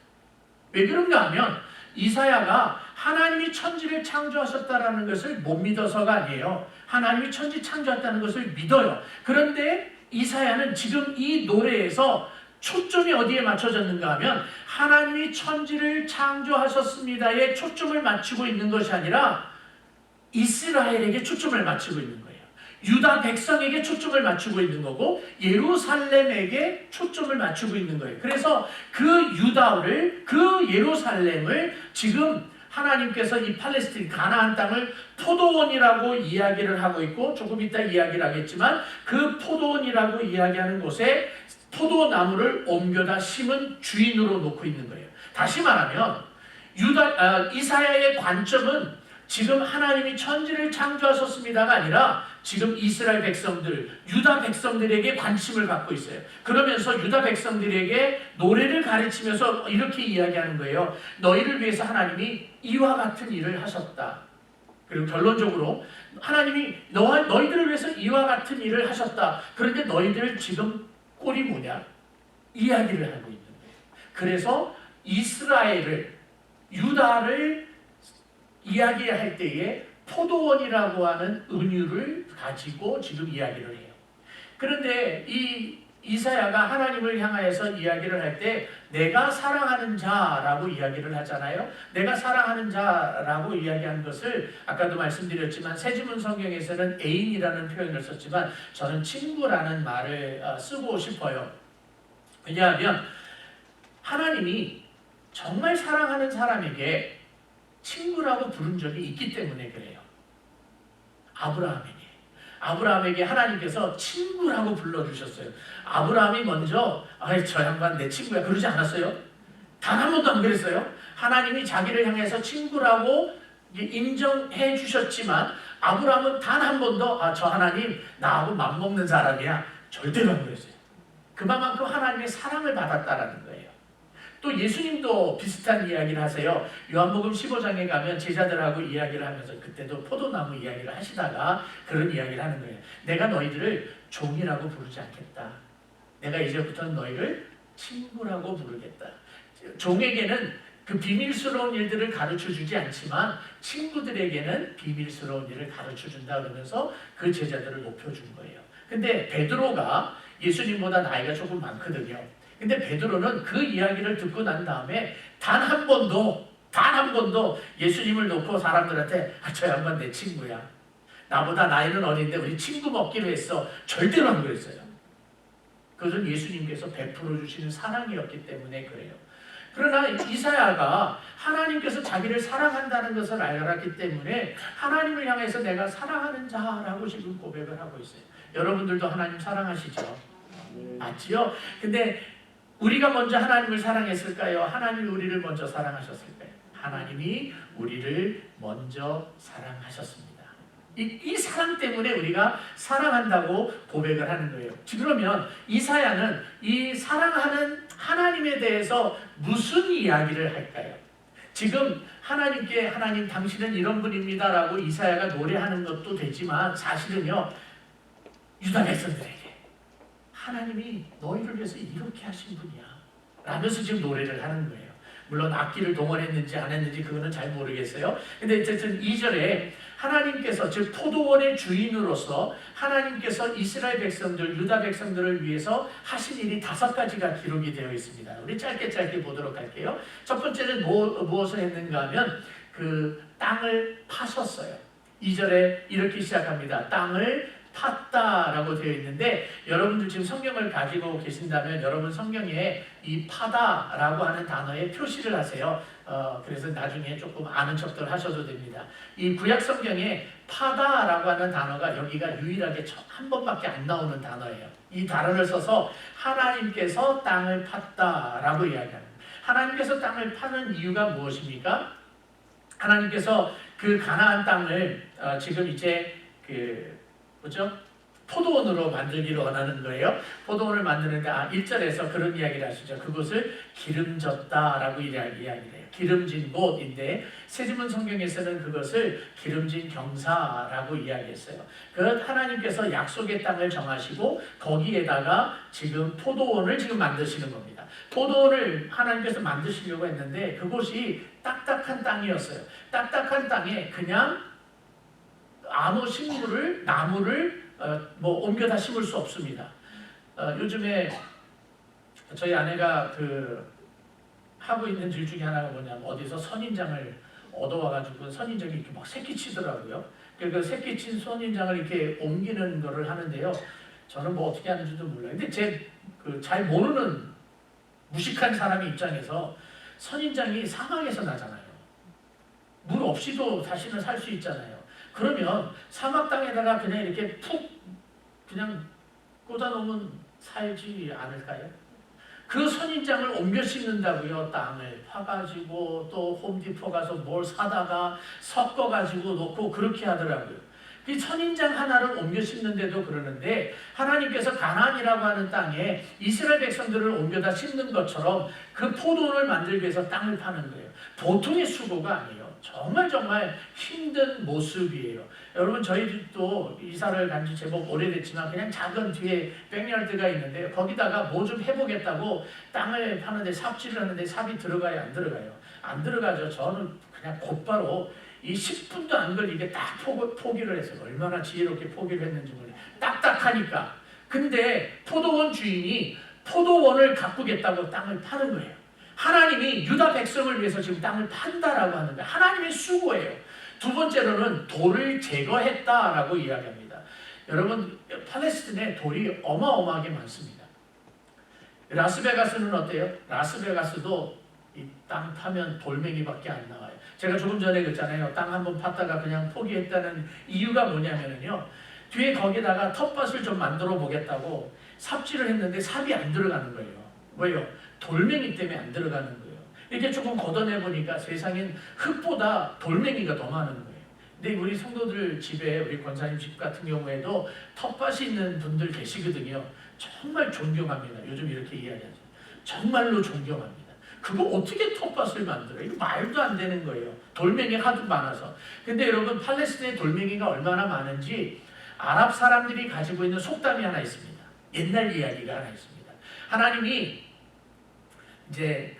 왜 그런가 하면 이사야가 하나님이 천지를 창조하셨다는 것을 못 믿어서가 아니에요. 하나님이 천지 창조했다는 것을 믿어요. 그런데 이사야는 지금 이 노래에서 초점이 어디에 맞춰졌는가 하면 하나님이 천지를 창조하셨습니다에 초점을 맞추고 있는 것이 아니라 이스라엘에게 초점을 맞추고 있는 거예요. 유다 백성에게 초점을 맞추고 있는 거고 예루살렘에게 초점을 맞추고 있는 거예요. 그래서 그 유다를, 그 예루살렘을 지금 하나님께서 이 팔레스틴 가나안 땅을 포도원이라고 이야기를 하고 있고 조금 이따 이야기를 하겠지만 그 포도원이라고 이야기하는 곳에 포도나무를 옮겨다 심은 주인으로 놓고 있는 거예요. 다시 말하면 이사야의 관점은 지금 하나님이 천지를 창조하셨습니다가 아니라 지금 이스라엘 백성들, 유다 백성들에게 관심을 갖고 있어요. 그러면서 유다 백성들에게 노래를 가르치면서 이렇게 이야기하는 거예요. 너희를 위해서 하나님이 이와 같은 일을 하셨다. 그리고 결론적으로 하나님이 너희들을 위해서 이와 같은 일을 하셨다. 그런데 너희들 지금 꼴이 뭐냐? 이야기를 하고 있는 거예요. 그래서 이스라엘을, 유다를 이야기할 때에 포도원이라고 하는 은유를 가지고 지금 이야기를 해요. 그런데 이 이사야가 하나님을 향하여서 이야기를 할 때 내가 사랑하는 자라고 이야기를 하잖아요. 내가 사랑하는 자라고 이야기하는 것을 아까도 말씀드렸지만 새지문 성경에서는 애인이라는 표현을 썼지만 저는 친구라는 말을 쓰고 싶어요. 왜냐하면 하나님이 정말 사랑하는 사람에게 친구라고 부른 적이 있기 때문에 그래요. 아브라함에게 하나님께서 친구라고 불러주셨어요. 아브라함이 먼저 저 양반 내 친구야 그러지 않았어요? 단 한 번도 안 그랬어요. 하나님이 자기를 향해서 친구라고 인정해 주셨지만 아브라함은 단 한 번도 저 하나님 나하고 맘먹는 사람이야 절대로 안 그랬어요. 그만큼 하나님의 사랑을 받았다라는 거예요. 또 예수님도 비슷한 이야기를 하세요. 요한복음 15장에 가면 제자들하고 이야기를 하면서 그때도 포도나무 이야기를 하시다가 그런 이야기를 하는 거예요. 내가 너희들을 종이라고 부르지 않겠다. 내가 이제부터는 너희를 친구라고 부르겠다. 종에게는 그 비밀스러운 일들을 가르쳐주지 않지만 친구들에게는 비밀스러운 일을 가르쳐준다 그러면서 그 제자들을 높여준 거예요. 근데 베드로가 예수님보다 나이가 조금 많거든요. 근데 베드로는 그 이야기를 듣고 난 다음에 단 한 번도 예수님을 놓고 사람들한테 저 양반 내 친구야. 나보다 나이는 어린데 우리 친구 먹기로 했어. 절대로 안 그랬어요. 그것은 예수님께서 베풀어 주시는 사랑이었기 때문에 그래요. 그러나 이사야가 하나님께서 자기를 사랑한다는 것을 알았기 때문에 하나님을 향해서 내가 사랑하는 자라고 지금 고백을 하고 있어요. 여러분들도 하나님 사랑하시죠? 맞지요? 근데 우리가 먼저 하나님을 사랑했을까요? 하나님이 우리를 먼저 사랑하셨을까요? 하나님이 우리를 먼저 사랑하셨습니다. 이 사랑 때문에 우리가 사랑한다고 고백을 하는 거예요. 그러면 이사야는 이 사랑하는 하나님에 대해서 무슨 이야기를 할까요? 지금 하나님께 하나님 당신은 이런 분입니다 라고 이사야가 노래하는 것도 되지만 사실은요, 유다 백성들에게 하나님이 너희를 위해서 이렇게 하신 분이야 라면서 지금 노래를 하는 거예요. 물론 악기를 동원했는지 안 했는지 그거는 잘 모르겠어요. 근데 어쨌든 2절에 하나님께서, 즉 포도원의 주인으로서 하나님께서 이스라엘 백성들, 유다 백성들을 위해서 하신 일이 5가지가 기록이 되어 있습니다. 우리 짧게 보도록 할게요. 첫 번째는 무엇을 했는가 하면 그 땅을 파셨어요. 2절에 이렇게 시작합니다. 땅을 팠다라고 되어 있는데, 여러분들 지금 성경을 가지고 계신다면 여러분 성경에 이 파다라고 하는 단어에 표시를 하세요. 그래서 나중에 조금 아는 척들 하셔도 됩니다. 이 구약 성경에 파다라고 하는 단어가 여기가 유일하게 한 번밖에 안 나오는 단어예요. 이 단어를 써서 하나님께서 땅을 팠다라고 이야기합니다. 하나님께서 땅을 파는 이유가 무엇입니까? 하나님께서 그 가나안 땅을 지금 이제 뭐죠? 포도원으로 만들기를 원하는 거예요. 포도원을 만드는데 1절에서 그런 이야기를 하시죠. 그곳을 기름졌다라고 이야기를 해요. 기름진 곳인데 새지문 성경에서는 그것을 기름진 경사라고 이야기했어요. 그 하나님께서 약속의 땅을 정하시고 거기에다가 지금 포도원을 지금 만드시는 겁니다. 포도원을 하나님께서 만드시려고 했는데 그곳이 딱딱한 땅이었어요. 딱딱한 땅에 그냥 아무 식물을, 나무를 옮겨다 심을 수 없습니다. 요즘에 저희 아내가 하고 있는 일 중에 하나가 뭐냐면 어디서 선인장을 얻어와가지고 선인장이 이렇게 막 새끼치더라고요. 그 새끼친 선인장을 이렇게 옮기는 거를 하는데요. 저는 뭐 어떻게 하는지도 몰라요. 근데 잘 모르는 무식한 사람의 입장에서 선인장이 사막에서 나잖아요. 물 없이도 사실은 살 수 있잖아요. 그러면 사막 땅에다가 그냥 이렇게 푹 그냥 꽂아놓으면 살지 않을까요? 그 선인장을 옮겨 심는다고요. 땅을 파가지고 또 홈디포 가서 뭘 사다가 섞어가지고 놓고 그렇게 하더라고요. 이 선인장 하나를 옮겨 심는데도 그러는데 하나님께서 가나안이라고 하는 땅에 이스라엘 백성들을 옮겨다 심는 것처럼 그 포도원을 만들기 위해서 땅을 파는 거예요. 보통의 수고가 아니에요. 정말 힘든 모습이에요. 여러분 저희 집도 이사를 간 지 제법 오래됐지만 그냥 작은 뒤에 백야드가 있는데 거기다가 뭐 좀 해보겠다고 땅을 파는데 삽질을 하는데 삽이 들어가요? 안 들어가요? 안 들어가죠. 저는 그냥 곧바로 이 10분도 안 걸리게 딱 포기를 했어요. 얼마나 지혜롭게 포기를 했는지 모르겠어요. 딱딱하니까. 근데 포도원 주인이 포도원을 가꾸겠다고 땅을 파는 거예요. 하나님이 유다 백성을 위해서 지금 땅을 판다라고 하는 거예요. 하나님의 수고예요. 두 번째로는 돌을 제거했다라고 이야기합니다. 여러분 팔레스틴에 돌이 어마어마하게 많습니다. 라스베가스는 어때요? 라스베가스도 이 땅 파면 돌멩이밖에 안 나와요. 제가 조금 전에 그랬잖아요. 땅 한번 팠다가 그냥 포기했다는 이유가 뭐냐면요. 뒤에 거기다가 텃밭을 좀 만들어 보겠다고 삽질을 했는데 삽이 안 들어가는 거예요. 왜요? 돌멩이 때문에 안 들어가는 거예요. 이렇게 조금 걷어내 보니까 세상엔 흙보다 돌멩이가 더 많은 거예요. 근데 우리 성도들 집에, 우리 권사님 집 같은 경우에도 텃밭이 있는 분들 계시거든요. 정말 존경합니다. 요즘 이렇게 이야기하죠. 정말로 존경합니다. 그거 어떻게 텃밭을 만들어요? 이거 말도 안 되는 거예요. 돌멩이 하도 많아서. 근데 여러분 팔레스틴의 돌멩이가 얼마나 많은지 아랍 사람들이 가지고 있는 속담이 하나 있습니다. 옛날 이야기가 하나 있습니다. 하나님이 이제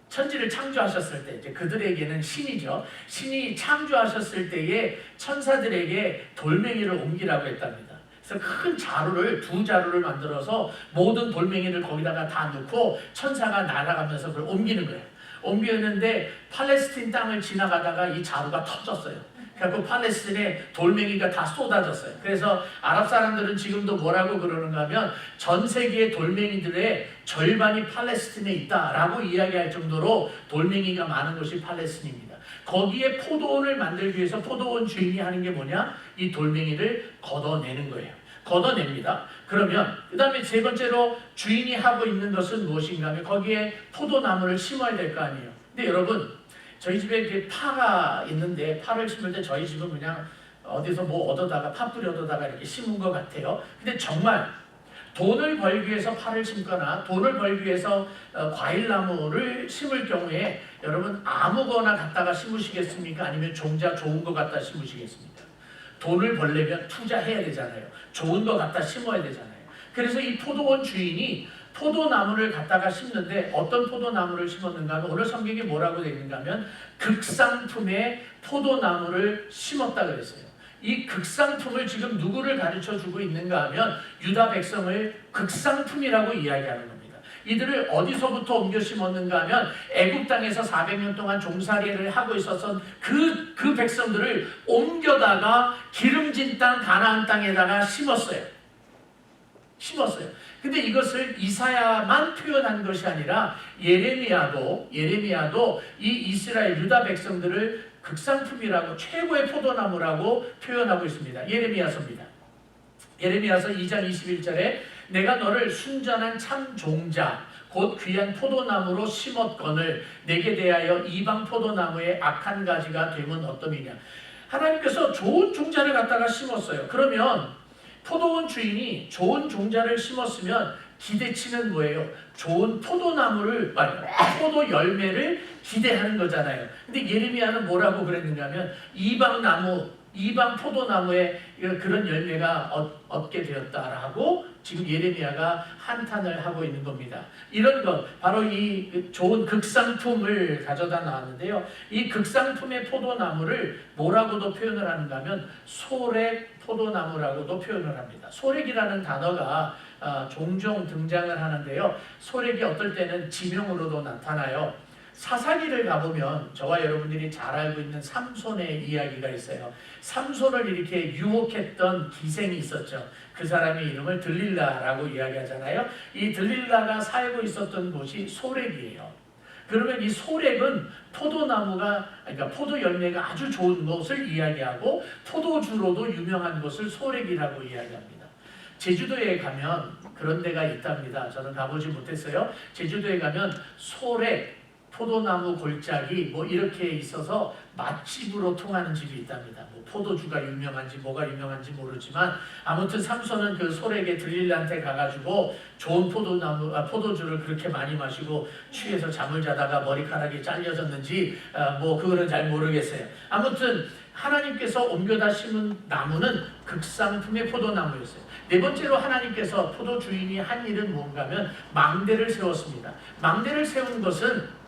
천지를 창조하셨을 때 이제 그들에게는 신이죠. 신이 창조하셨을 때에 천사들에게 돌멩이를 옮기라고 했답니다. 그래서 큰 자루를 2자루를 만들어서 모든 돌멩이를 거기다가 다 넣고 천사가 날아가면서 그걸 옮기는 거예요. 옮겼는데 팔레스틴 땅을 지나가다가 이 자루가 터졌어요. 그래서 팔레스틴에 돌멩이가 다 쏟아졌어요. 그래서 아랍 사람들은 지금도 뭐라고 그러는가 하면 전 세계의 돌멩이들의 절반이 팔레스틴에 있다라고 이야기할 정도로 돌멩이가 많은 곳이 팔레스틴입니다. 거기에 포도원을 만들기 위해서 포도원 주인이 하는 게 뭐냐? 이 돌멩이를 걷어내는 거예요. 걷어냅니다. 그러면 그 다음에 세 번째로 주인이 하고 있는 것은 무엇인가 하면 거기에 포도나무를 심어야 될 거 아니에요. 근데 여러분, 저희 집에 이렇게 파가 있는데 파를 심을 때 저희 집은 그냥 어디서 뭐 얻어다가 팥뿌리 얻어다가 이렇게 심은 것 같아요. 근데 정말 돈을 벌기 위해서 파를 심거나 돈을 벌기 위해서 과일나무를 심을 경우에 여러분 아무거나 갖다가 심으시겠습니까? 아니면 종자 좋은 거 갖다 심으시겠습니까? 돈을 벌려면 투자해야 되잖아요. 좋은 거 갖다 심어야 되잖아요. 그래서 이 포도원 주인이 포도나무를 갖다가 심는데 어떤 포도나무를 심었는가 하면 오늘 성경에 뭐라고 되어 있는가 하면 극상품의 포도나무를 심었다 그랬어요. 이 극상품을 지금 누구를 가르쳐주고 있는가 하면 유다 백성을 극상품이라고 이야기하는 겁니다. 이들을 어디서부터 옮겨 심었는가 하면 애굽 땅에서 400년 동안 종살이를 하고 있었던 그 백성들을 옮겨다가 기름진 땅 가나안 땅에다가 심었어요. 근데 이것을 이사야만 표현한 것이 아니라 예레미야도 이 이스라엘 유다 백성들을 극상품이라고 최고의 포도나무라고 표현하고 있습니다. 예레미야서입니다. 예레미야서 2장 21절에 내가 너를 순전한 참 종자 곧 귀한 포도나무로 심었거늘 내게 대하여 이방 포도나무의 악한 가지가 되면 어떠느냐. 하나님께서 좋은 종자를 갖다가 심었어요. 그러면 포도원 주인이 좋은 종자를 심었으면 기대치는 뭐예요? 좋은 포도나무를, 포도 열매를 기대하는 거잖아요. 근데 예레미야는 뭐라고 그랬는가 하면 이방 포도나무에 그런 열매가 얻게 되었다라고 지금 예레미야가 한탄을 하고 있는 겁니다. 이런 것, 바로 이 좋은 극상품을 가져다 나왔는데요. 이 극상품의 포도나무를 뭐라고도 표현을 하는가 하면 소렉 포도나무라고도 표현을 합니다. 소렉이라는 단어가 종종 등장을 하는데요. 소렉이 어떨 때는 지명으로도 나타나요. 사사기를 가보면 저와 여러분들이 잘 알고 있는 삼손의 이야기가 있어요. 삼손을 이렇게 유혹했던 기생이 있었죠. 그 사람의 이름을 들릴라라고 이야기하잖아요. 이 들릴라가 살고 있었던 곳이 소렉이에요. 그러면 이 소렉은 그러니까 포도 열매가 아주 좋은 것을 이야기하고 포도주로도 유명한 것을 소렉이라고 이야기합니다. 제주도에 가면 그런 데가 있답니다. 저는 가보지 못했어요. 제주도에 가면 소렉, 포도나무 골짜기 뭐 이렇게 있어서 맛집으로 통하는 집이 있답니다. 뭐 포도주가 유명한지 뭐가 유명한지 모르지만 아무튼 삼손은 그 소렉의 들릴라한테 가가지고 좋은 포도주를 그렇게 많이 마시고 취해서 잠을 자다가 머리카락이 잘려졌는지 뭐 그거는 잘 모르겠어요. 아무튼 하나님께서 옮겨다 심은 나무는 극상품의 포도나무였어요. 네 번째로 하나님께서 포도 주인이 한 일은 뭔가 하면 망대를 세웠습니다. 망대를 세운 것은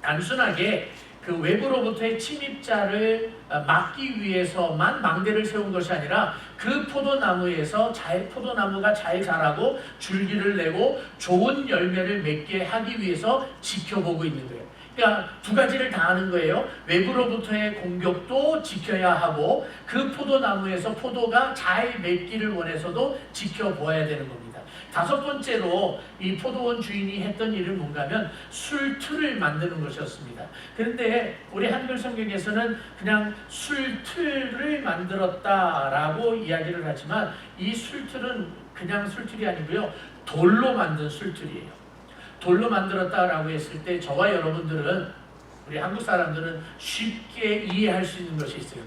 단순하게 그 외부로부터의 침입자를 막기 위해서만 망대를 세운 것이 아니라 그 포도나무가 잘 자라고 줄기를 내고 좋은 열매를 맺게 하기 위해서 지켜보고 있는 거예요. 그러니까 두 가지를 다 하는 거예요. 외부로부터의 공격도 지켜야 하고 그 포도나무에서 포도가 잘 맺기를 원해서도 지켜보아야 되는 겁니다. 다섯 번째로 이 포도원 주인이 했던 일은 뭔가 하면 술틀을 만드는 것이었습니다. 그런데 우리 한글 성경에서는 그냥 술틀을 만들었다라고 이야기를 하지만 이 술틀은 그냥 술틀이 아니고요. 돌로 만든 술틀이에요. 돌로 만들었다라고 했을 때 저와 여러분들은 우리 한국 사람들은 쉽게 이해할 수 있는 것이 있어요.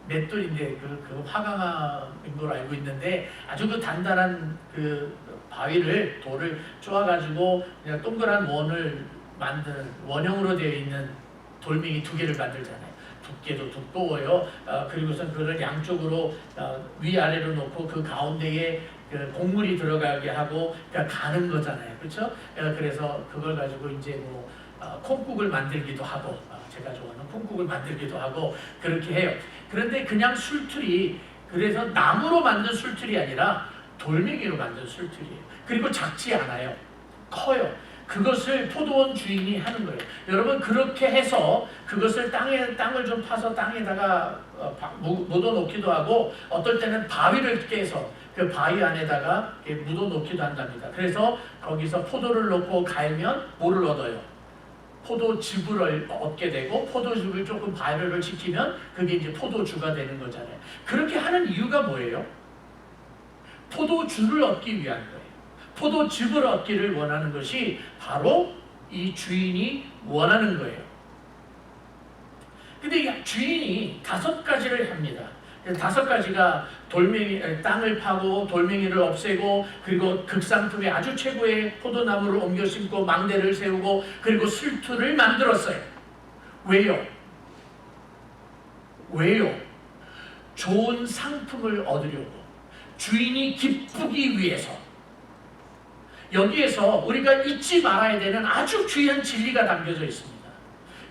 맷돌인데 그 화강암인 걸 알고 있는데 아주 그 단단한 그 돌을 쪼아가지고 그냥 동그란 원을 만드는 원형으로 되어 있는 돌멩이 두 개를 만들잖아요. 두께도 두꺼워요. 그리고선 그걸 양쪽으로 위아래로 놓고 그 가운데에 그 곡물이 들어가게 하고 그러니까 가는 거잖아요. 그렇죠? 그래서 그걸 가지고 이제 뭐 콩국을 만들기도 하고 제가 좋아하는 콩국을 만들기도 하고 그렇게 해요. 그런데 그냥 술틀이 그래서 나무로 만든 술틀이 아니라 돌멩이로 만든 술틀이에요. 그리고 작지 않아요. 커요. 그것을 포도원 주인이 하는 거예요. 여러분 그렇게 해서 그것을 땅을 좀 파서 땅에다가 묻어놓기도 하고 어떨 때는 바위를 깨서 그 바위 안에다가 묻어놓기도 한답니다. 그래서 거기서 포도를 넣고 갈면 뭐를 얻어요? 포도즙을 얻게 되고 포도즙을 조금 발효를 시키면 그게 이제 포도주가 되는 거잖아요. 그렇게 하는 이유가 뭐예요? 포도주를 얻기 위한 거예요. 포도즙을 얻기를 원하는 것이 바로 이 주인이 원하는 거예요. 근데 이 주인이 5가지를 합니다. 5가지가 땅을 파고 돌멩이를 없애고 그리고 극상품의 아주 최고의 포도나무를 옮겨 심고 망대를 세우고 그리고 술투를 만들었어요. 왜요? 좋은 상품을 얻으려고, 주인이 기쁘기 위해서. 여기에서 우리가 잊지 말아야 되는 아주 귀한 진리가 담겨져 있습니다.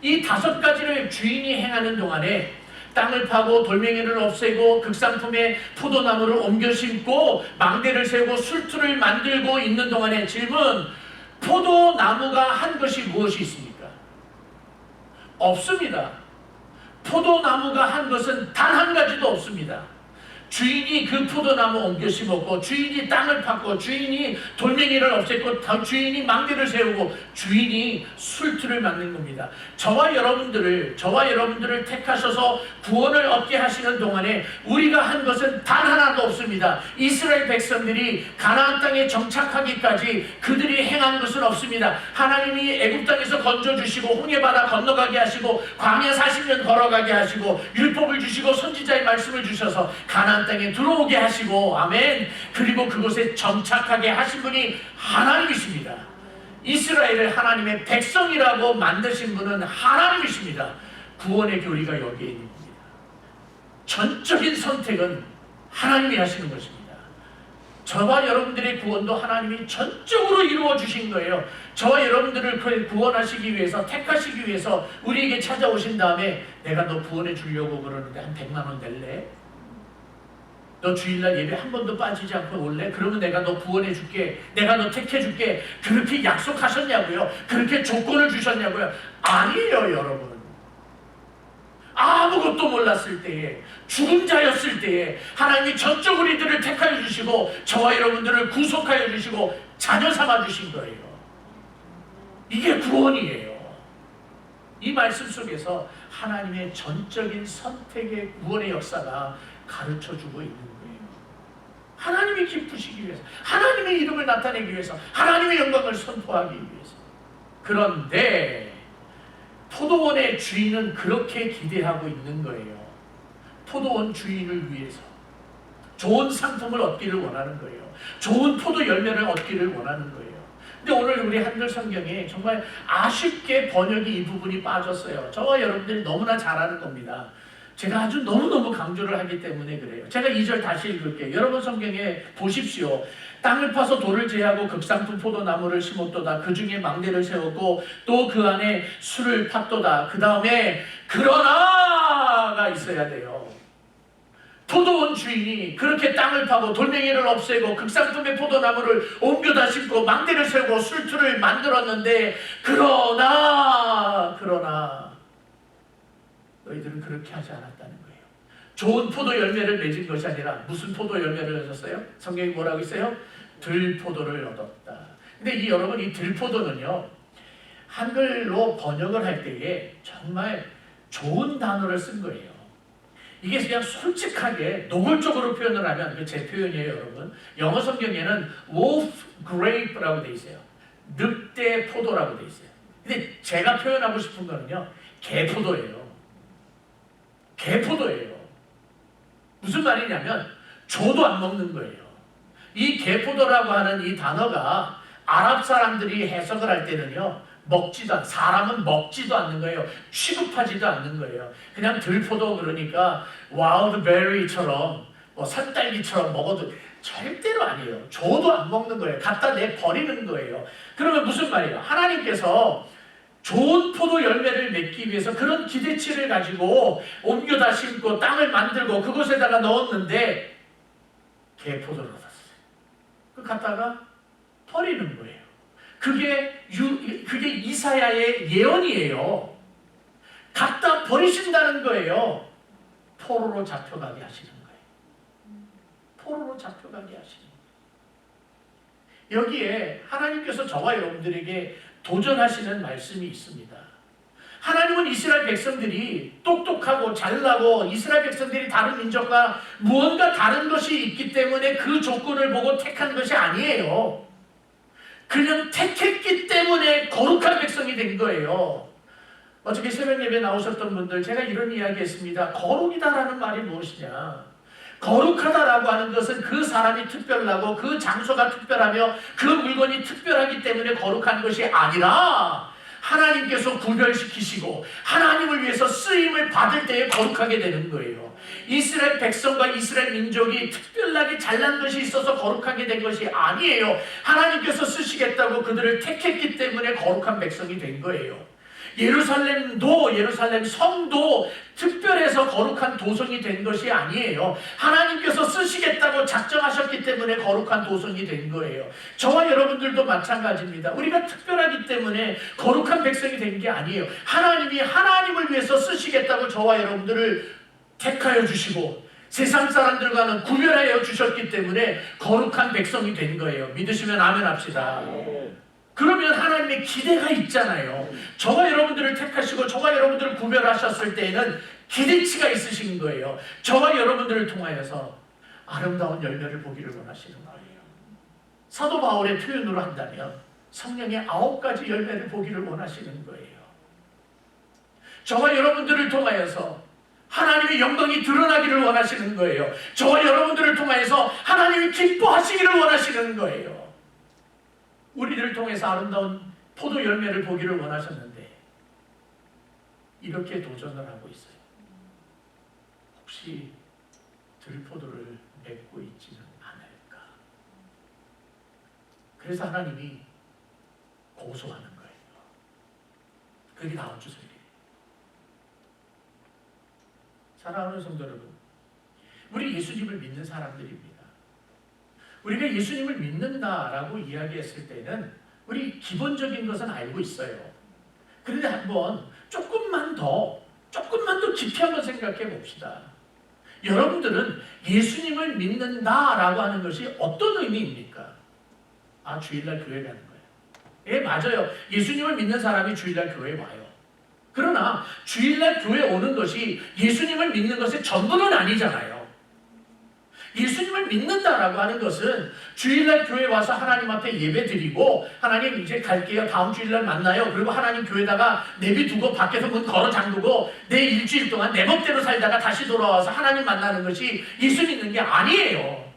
이 5가지를 주인이 행하는 동안에 땅을 파고 돌멩이를 없애고 극상품의 포도나무를 옮겨 심고 망대를 세우고 술투를 만들고 있는 동안에 질문, 포도나무가 한 것이 무엇이 있습니까? 없습니다. 포도나무가 한 것은 단 한 가지도 없습니다. 주인이 그 포도나무 옮겨 심었고 주인이 땅을 팠고 주인이 돌멩이를 없앴고 주인이 망대를 세우고 주인이 술투를 만든 겁니다. 저와 여러분들을 택하셔서 구원을 얻게 하시는 동안에 우리가 한 것은 단 하나도 없습니다. 이스라엘 백성들이 가나안 땅에 정착하기까지 그들이 행한 것은 없습니다. 하나님이 애굽 땅에서 건져주시고 홍해바다 건너가게 하시고 광야 40년 걸어가게 하시고 율법을 주시고 선지자의 말씀을 주셔서 가나안 땅에 들어오게 하시고, 아멘. 그리고 그곳에 정착하게 하신 분이 하나님이십니다. 이스라엘을 하나님의 백성이라고 만드신 분은 하나님이십니다. 구원의 교리가 여기에 있는 겁니다. 전적인 선택은 하나님이 하시는 것입니다. 저와 여러분들의 구원도 하나님이 전적으로 이루어 주신 거예요. 저와 여러분들을 구원하시기 위해서, 택하시기 위해서 우리에게 찾아오신 다음에 내가 너 구원해 주려고 그러는데 한 100만 원 낼래? 너 주일날 예배 한 번도 빠지지 않고 올래? 그러면 내가 너 구원해 줄게. 내가 너 택해 줄게. 그렇게 약속하셨냐고요? 그렇게 조건을 주셨냐고요? 아니에요, 여러분. 아무것도 몰랐을 때에, 죽은 자였을 때에 하나님이 전적으로 이들을 택하여 주시고 저와 여러분들을 구속하여 주시고 자녀 삼아 주신 거예요. 이게 구원이에요. 이 말씀 속에서 하나님의 전적인 선택의 구원의 역사가 가르쳐주고 있는 거예요. 하나님이 기쁘시기 위해서, 하나님의 이름을 나타내기 위해서, 하나님의 영광을 선포하기 위해서. 그런데 포도원의 주인은 그렇게 기대하고 있는 거예요. 포도원 주인을 위해서 좋은 상품을 얻기를 원하는 거예요. 좋은 포도 열매를 얻기를 원하는 거예요. 근데 오늘 우리 한글 성경에 정말 아쉽게 번역이 이 부분이 빠졌어요. 저와 여러분들이 너무나 잘 아는 겁니다. 제가 아주 너무너무 강조를 하기 때문에 그래요. 제가 2절 다시 읽을게요. 여러분 성경에 보십시오. 땅을 파서 돌을 제하고 극상품 포도나무를 심었도다. 그 중에 망대를 세웠고 또 그 안에 술을 팠도다. 그 다음에 그러나가 있어야 돼요. 포도원 주인이 그렇게 땅을 파고 돌멩이를 없애고 극상품의 포도나무를 옮겨다 심고 망대를 세우고 술투를 만들었는데 그러나 너희들은 그렇게 하지 않았다는 거예요. 좋은 포도 열매를 맺은 것이 아니라 무슨 포도 열매를 얻었어요? 성경이 뭐라고 있어요? 들포도를 얻었다. 근데 여러분 이 들포도는요, 한글로 번역을 할 때에 정말 좋은 단어를 쓴 거예요. 이게 그냥 솔직하게 노골적으로 표현을 하면, 이게 제 표현이에요, 여러분. 영어 성경에는 wolf grape라고 돼 있어요. 늑대 포도라고 돼 있어요. 근데 제가 표현하고 싶은 거는요, 개포도예요. 개포도예요. 무슨 말이냐면 조도 안 먹는 거예요. 이 개포도라고 하는 이 단어가 아랍 사람들이 해석을 할 때는요, 사람은 먹지도 않는 거예요. 취급하지도 않는 거예요. 그냥 들포도, 그러니까 와일드 베리처럼 산딸기처럼 먹어도 절대로 아니에요. 조도 안 먹는 거예요. 갖다 내버리는 거예요. 그러면 무슨 말이에요? 하나님께서 좋은 포도 열매를 맺기 위해서 그런 기대치를 가지고 옮겨다 심고 땅을 만들고 그곳에다가 넣었는데 개포도를 얻었어요. 그 갖다가 버리는 거예요. 그게 이사야의 예언이에요. 갖다 버리신다는 거예요. 포로로 잡혀가게 하시는 거예요. 포로로 잡혀가게 하시는 거예요. 여기에 하나님께서 저와 여러분들에게 도전하시는 말씀이 있습니다. 하나님은 이스라엘 백성들이 똑똑하고 잘나고 이스라엘 백성들이 다른 민족과 무언가 다른 것이 있기 때문에 그 조건을 보고 택한 것이 아니에요. 그냥 택했기 때문에 거룩한 백성이 된 거예요. 어저께 새벽 예배 나오셨던 분들, 제가 이런 이야기 했습니다. 거룩이다라는 말이 무엇이냐? 거룩하다라고 하는 것은 그 사람이 특별하고 그 장소가 특별하며 그 물건이 특별하기 때문에 거룩한 것이 아니라 하나님께서 구별시키시고 하나님을 위해서 쓰임을 받을 때에 거룩하게 되는 거예요. 이스라엘 백성과 이스라엘 민족이 특별하게 잘난 것이 있어서 거룩하게 된 것이 아니에요. 하나님께서 쓰시겠다고 그들을 택했기 때문에 거룩한 백성이 된 거예요. 예루살렘 성도 특별해서 거룩한 도성이 된 것이 아니에요. 하나님께서 쓰시겠다고 작정하셨기 때문에 거룩한 도성이 된 거예요. 저와 여러분들도 마찬가지입니다. 우리가 특별하기 때문에 거룩한 백성이 된 게 아니에요. 하나님이 하나님을 위해서 쓰시겠다고 저와 여러분들을 택하여 주시고 세상 사람들과는 구별하여 주셨기 때문에 거룩한 백성이 된 거예요. 믿으시면 아멘 합시다. 그러면 하나님의 기대가 있잖아요. 저와 여러분들을 택하시고 저와 여러분들을 구별하셨을 때에는 기대치가 있으신 거예요. 저와 여러분들을 통하여서 아름다운 열매를 보기를 원하시는 거예요. 사도 바울의 표현으로 한다면 성령의 9가지 열매를 보기를 원하시는 거예요. 저와 여러분들을 통하여서 하나님의 영광이 드러나기를 원하시는 거예요. 저와 여러분들을 통하여서 하나님이 기뻐하시기를 원하시는 거예요. 우리를 통해서 아름다운 포도 열매를 보기를 원하셨는데 이렇게 도전을 하고 있어요. 혹시 들포도를 맺고 있지는 않을까? 그래서 하나님이 고소하는 거예요. 그게 다음 주 설교예요. 사랑하는 성도 여러분, 우리 예수님을 믿는 사람들입니다. 우리가 예수님을 믿는다라고 이야기했을 때는 우리 기본적인 것은 알고 있어요. 그런데 한번 조금만 더 깊이 한번 생각해 봅시다. 여러분들은 예수님을 믿는다라고 하는 것이 어떤 의미입니까? 주일날 교회 가는 거예요. 예, 맞아요. 예수님을 믿는 사람이 주일날 교회에 와요. 그러나 주일날 교회 오는 것이 예수님을 믿는 것의 전부는 아니잖아요. 예수님을 믿는다라고 하는 것은 주일날 교회 와서 하나님 앞에 예배드리고 하나님 이제 갈게요. 다음 주일날 만나요. 그리고 하나님 교회다가 내비두고 밖에서 문 걸어 잠그고 내 일주일 동안 내 멋대로 살다가 다시 돌아와서 하나님 만나는 것이 예수 믿는 게 아니에요.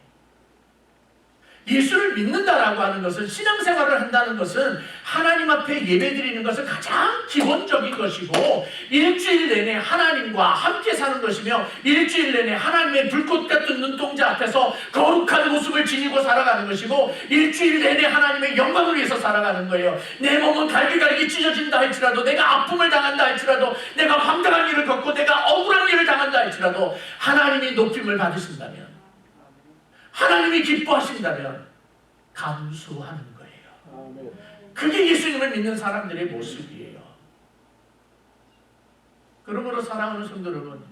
예수를 믿는다라고 하는 것은 신앙생활을 한다는 것은 하나님 앞에 예배드리는 것은 가장 기본적인 것이고 일주일 내내 하나님과 함께 사는 것이며 일주일 내내 하나님의 불꽃 같은 눈동자 앞에서 거룩한 모습을 지니고 살아가는 것이고 일주일 내내 하나님의 영광을 위해서 살아가는 거예요. 내 몸은 갈기갈기 찢어진다 할지라도 내가 아픔을 당한다 할지라도 내가 황당한 일을 겪고 내가 억울한 일을 당한다 할지라도 하나님이 높임을 받으신다면 하나님이 기뻐하신다면 감수하는 거예요. 그게 예수님을 믿는 사람들의 모습이에요. 그러므로 사랑하는 성도 여러분,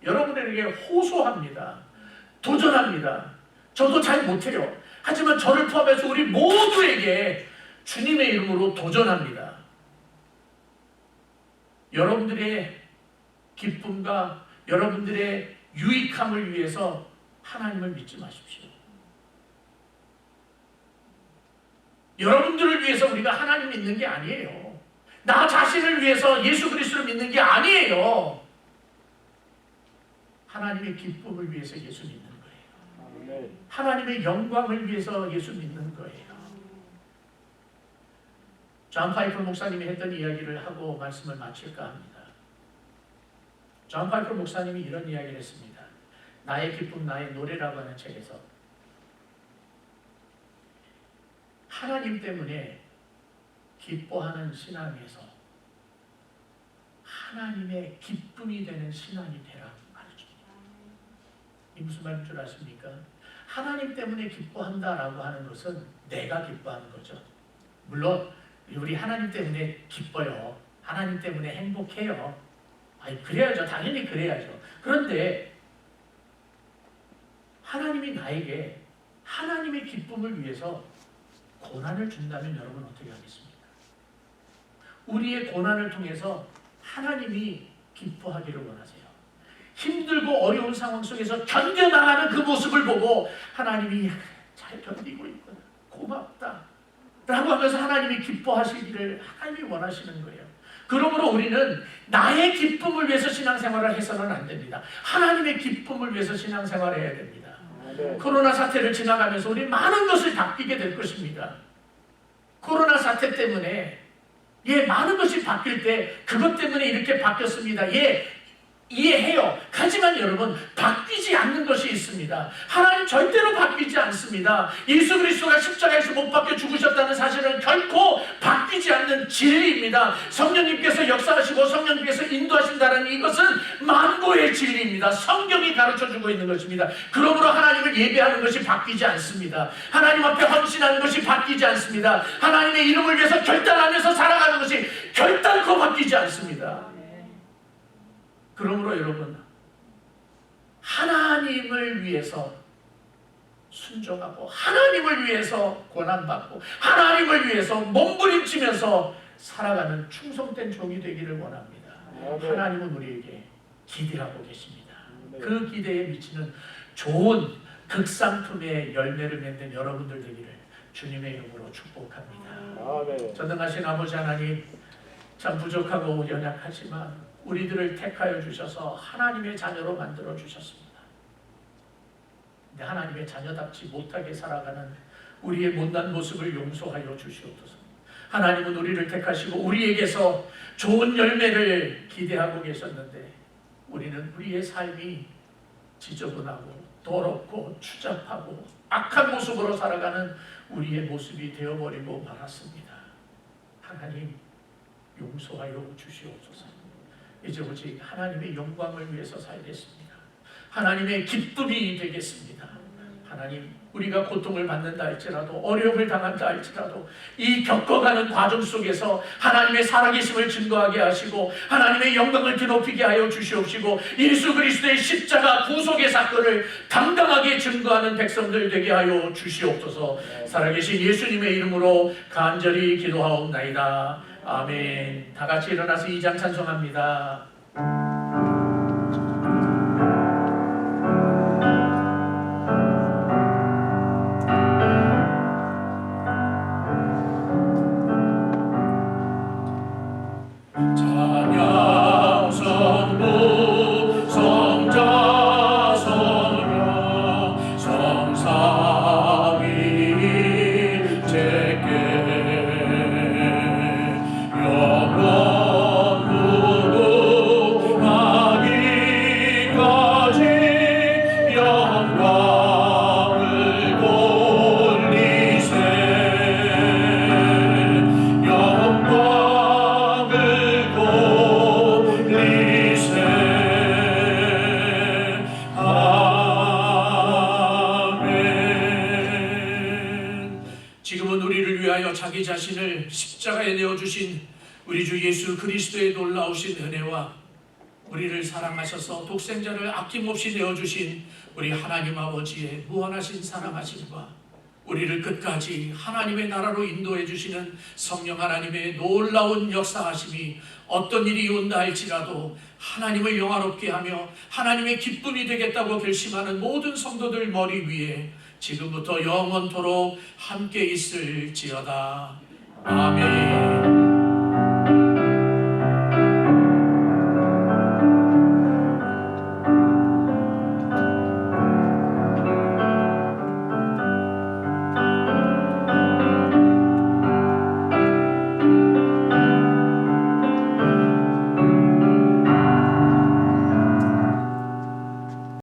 여러분에게 호소합니다. 도전합니다. 저도 잘 못해요. 하지만 저를 포함해서 우리 모두에게 주님의 이름으로 도전합니다. 여러분들의 기쁨과 여러분들의 유익함을 위해서 하나님을 믿지 마십시오. 여러분들을 위해서 우리가 하나님 믿는 게 아니에요. 나 자신을 위해서 예수 그리스도를 믿는 게 아니에요. 하나님의 기쁨을 위해서 예수 믿는 거예요. 하나님의 영광을 위해서 예수 믿는 거예요. 존 파이퍼 목사님이 했던 이야기를 하고 말씀을 마칠까 합니다. 존 파이퍼 목사님이 이런 이야기를 했습니다. 나의 기쁨 나의 노래라고 하는 책에서 하나님 때문에 기뻐하는 신앙에서 하나님의 기쁨이 되는 신앙이 되라 말해줍니다. 이 무슨 말인 줄 아십니까? 하나님 때문에 기뻐한다라고 하는 것은 내가 기뻐하는 거죠. 물론 우리 하나님 때문에 기뻐요. 하나님 때문에 행복해요. 아니, 그래야죠. 당연히 그래야죠. 그런데 하나님이 나에게 하나님의 기쁨을 위해서 고난을 준다면 여러분 어떻게 하겠습니까? 우리의 고난을 통해서 하나님이 기뻐하기를 원하세요. 힘들고 어려운 상황 속에서 견뎌나가는 그 모습을 보고 하나님이 잘 견디고 있구나, 고맙다 라고 하면서 하나님이 기뻐하시기를 하나님이 원하시는 거예요. 그러므로 우리는 나의 기쁨을 위해서 신앙생활을 해서는 안 됩니다. 하나님의 기쁨을 위해서 신앙생활을 해야 됩니다. 코로나 사태를 지나가면서 우리 많은 것을 바뀌게 될 것입니다. 코로나 사태 때문에 많은 것이 바뀔 때 그것 때문에 이렇게 바뀌었습니다. 이해해요. 하지만 여러분, 바뀌지 않는 것이 있습니다. 하나님 절대로 바뀌지 않습니다. 예수 그리스도가 십자가에서 못 박혀 죽으셨다는 사실은 결코 바뀌지 않는 진리입니다. 성령님께서 역사하시고 성령님께서 인도하신다는 이것은 만고의 진리입니다. 성경이 가르쳐주고 있는 것입니다. 그러므로 하나님을 예배하는 것이 바뀌지 않습니다. 하나님 앞에 헌신하는 것이 바뀌지 않습니다. 하나님의 이름을 위해서 결단하면서 살아가는 것이 결단코 바뀌지 않습니다. 그러므로 여러분, 하나님을 위해서 순종하고 하나님을 위해서 고난받고 하나님을 위해서 몸부림치면서 살아가는 충성된 종이 되기를 원합니다. 하나님은 우리에게 기대하고 계십니다. 그 기대에 미치는 좋은 극상품의 열매를 맺는 여러분들 되기를 주님의 이름으로 축복합니다. 전능하신 아버지 하나님, 참 부족하고 연약하지만 우리들을 택하여 주셔서 하나님의 자녀로 만들어 주셨습니다. 근데 하나님의 자녀답지 못하게 살아가는 우리의 못난 모습을 용서하여 주시옵소서. 하나님은 우리를 택하시고 우리에게서 좋은 열매를 기대하고 계셨는데 우리는 우리의 삶이 지저분하고 더럽고 추잡하고 악한 모습으로 살아가는 우리의 모습이 되어버리고 말았습니다. 하나님, 용서하여 주시옵소서. 이제 오직 하나님의 영광을 위해서 살겠습니다. 하나님의 기쁨이 되겠습니다. 하나님, 우리가 고통을 받는다 할지라도 어려움을 당한다 할지라도 이 겪어가는 과정 속에서 하나님의 살아계심을 증거하게 하시고 하나님의 영광을 드높이게 하여 주시옵시고 예수 그리스도의 십자가 구속의 사건을 당당하게 증거하는 백성들 되게 하여 주시옵소서. 살아계신 예수님의 이름으로 간절히 기도하옵나이다. 아멘. 다 같이 일어나서 2장 찬송합니다. 자기 자신을 십자가에 내어주신 우리 주 예수 그리스도의 놀라우신 은혜와 우리를 사랑하셔서 독생자를 아낌없이 내어주신 우리 하나님 아버지의 무한하신 사랑하심과 우리를 끝까지 하나님의 나라로 인도해 주시는 성령 하나님의 놀라운 역사하심이 어떤 일이 온다 할지라도 하나님을 영화롭게 하며 하나님의 기쁨이 되겠다고 결심하는 모든 성도들 머리 위에 지금부터 영원토록 함께 있을지어다. 아멘.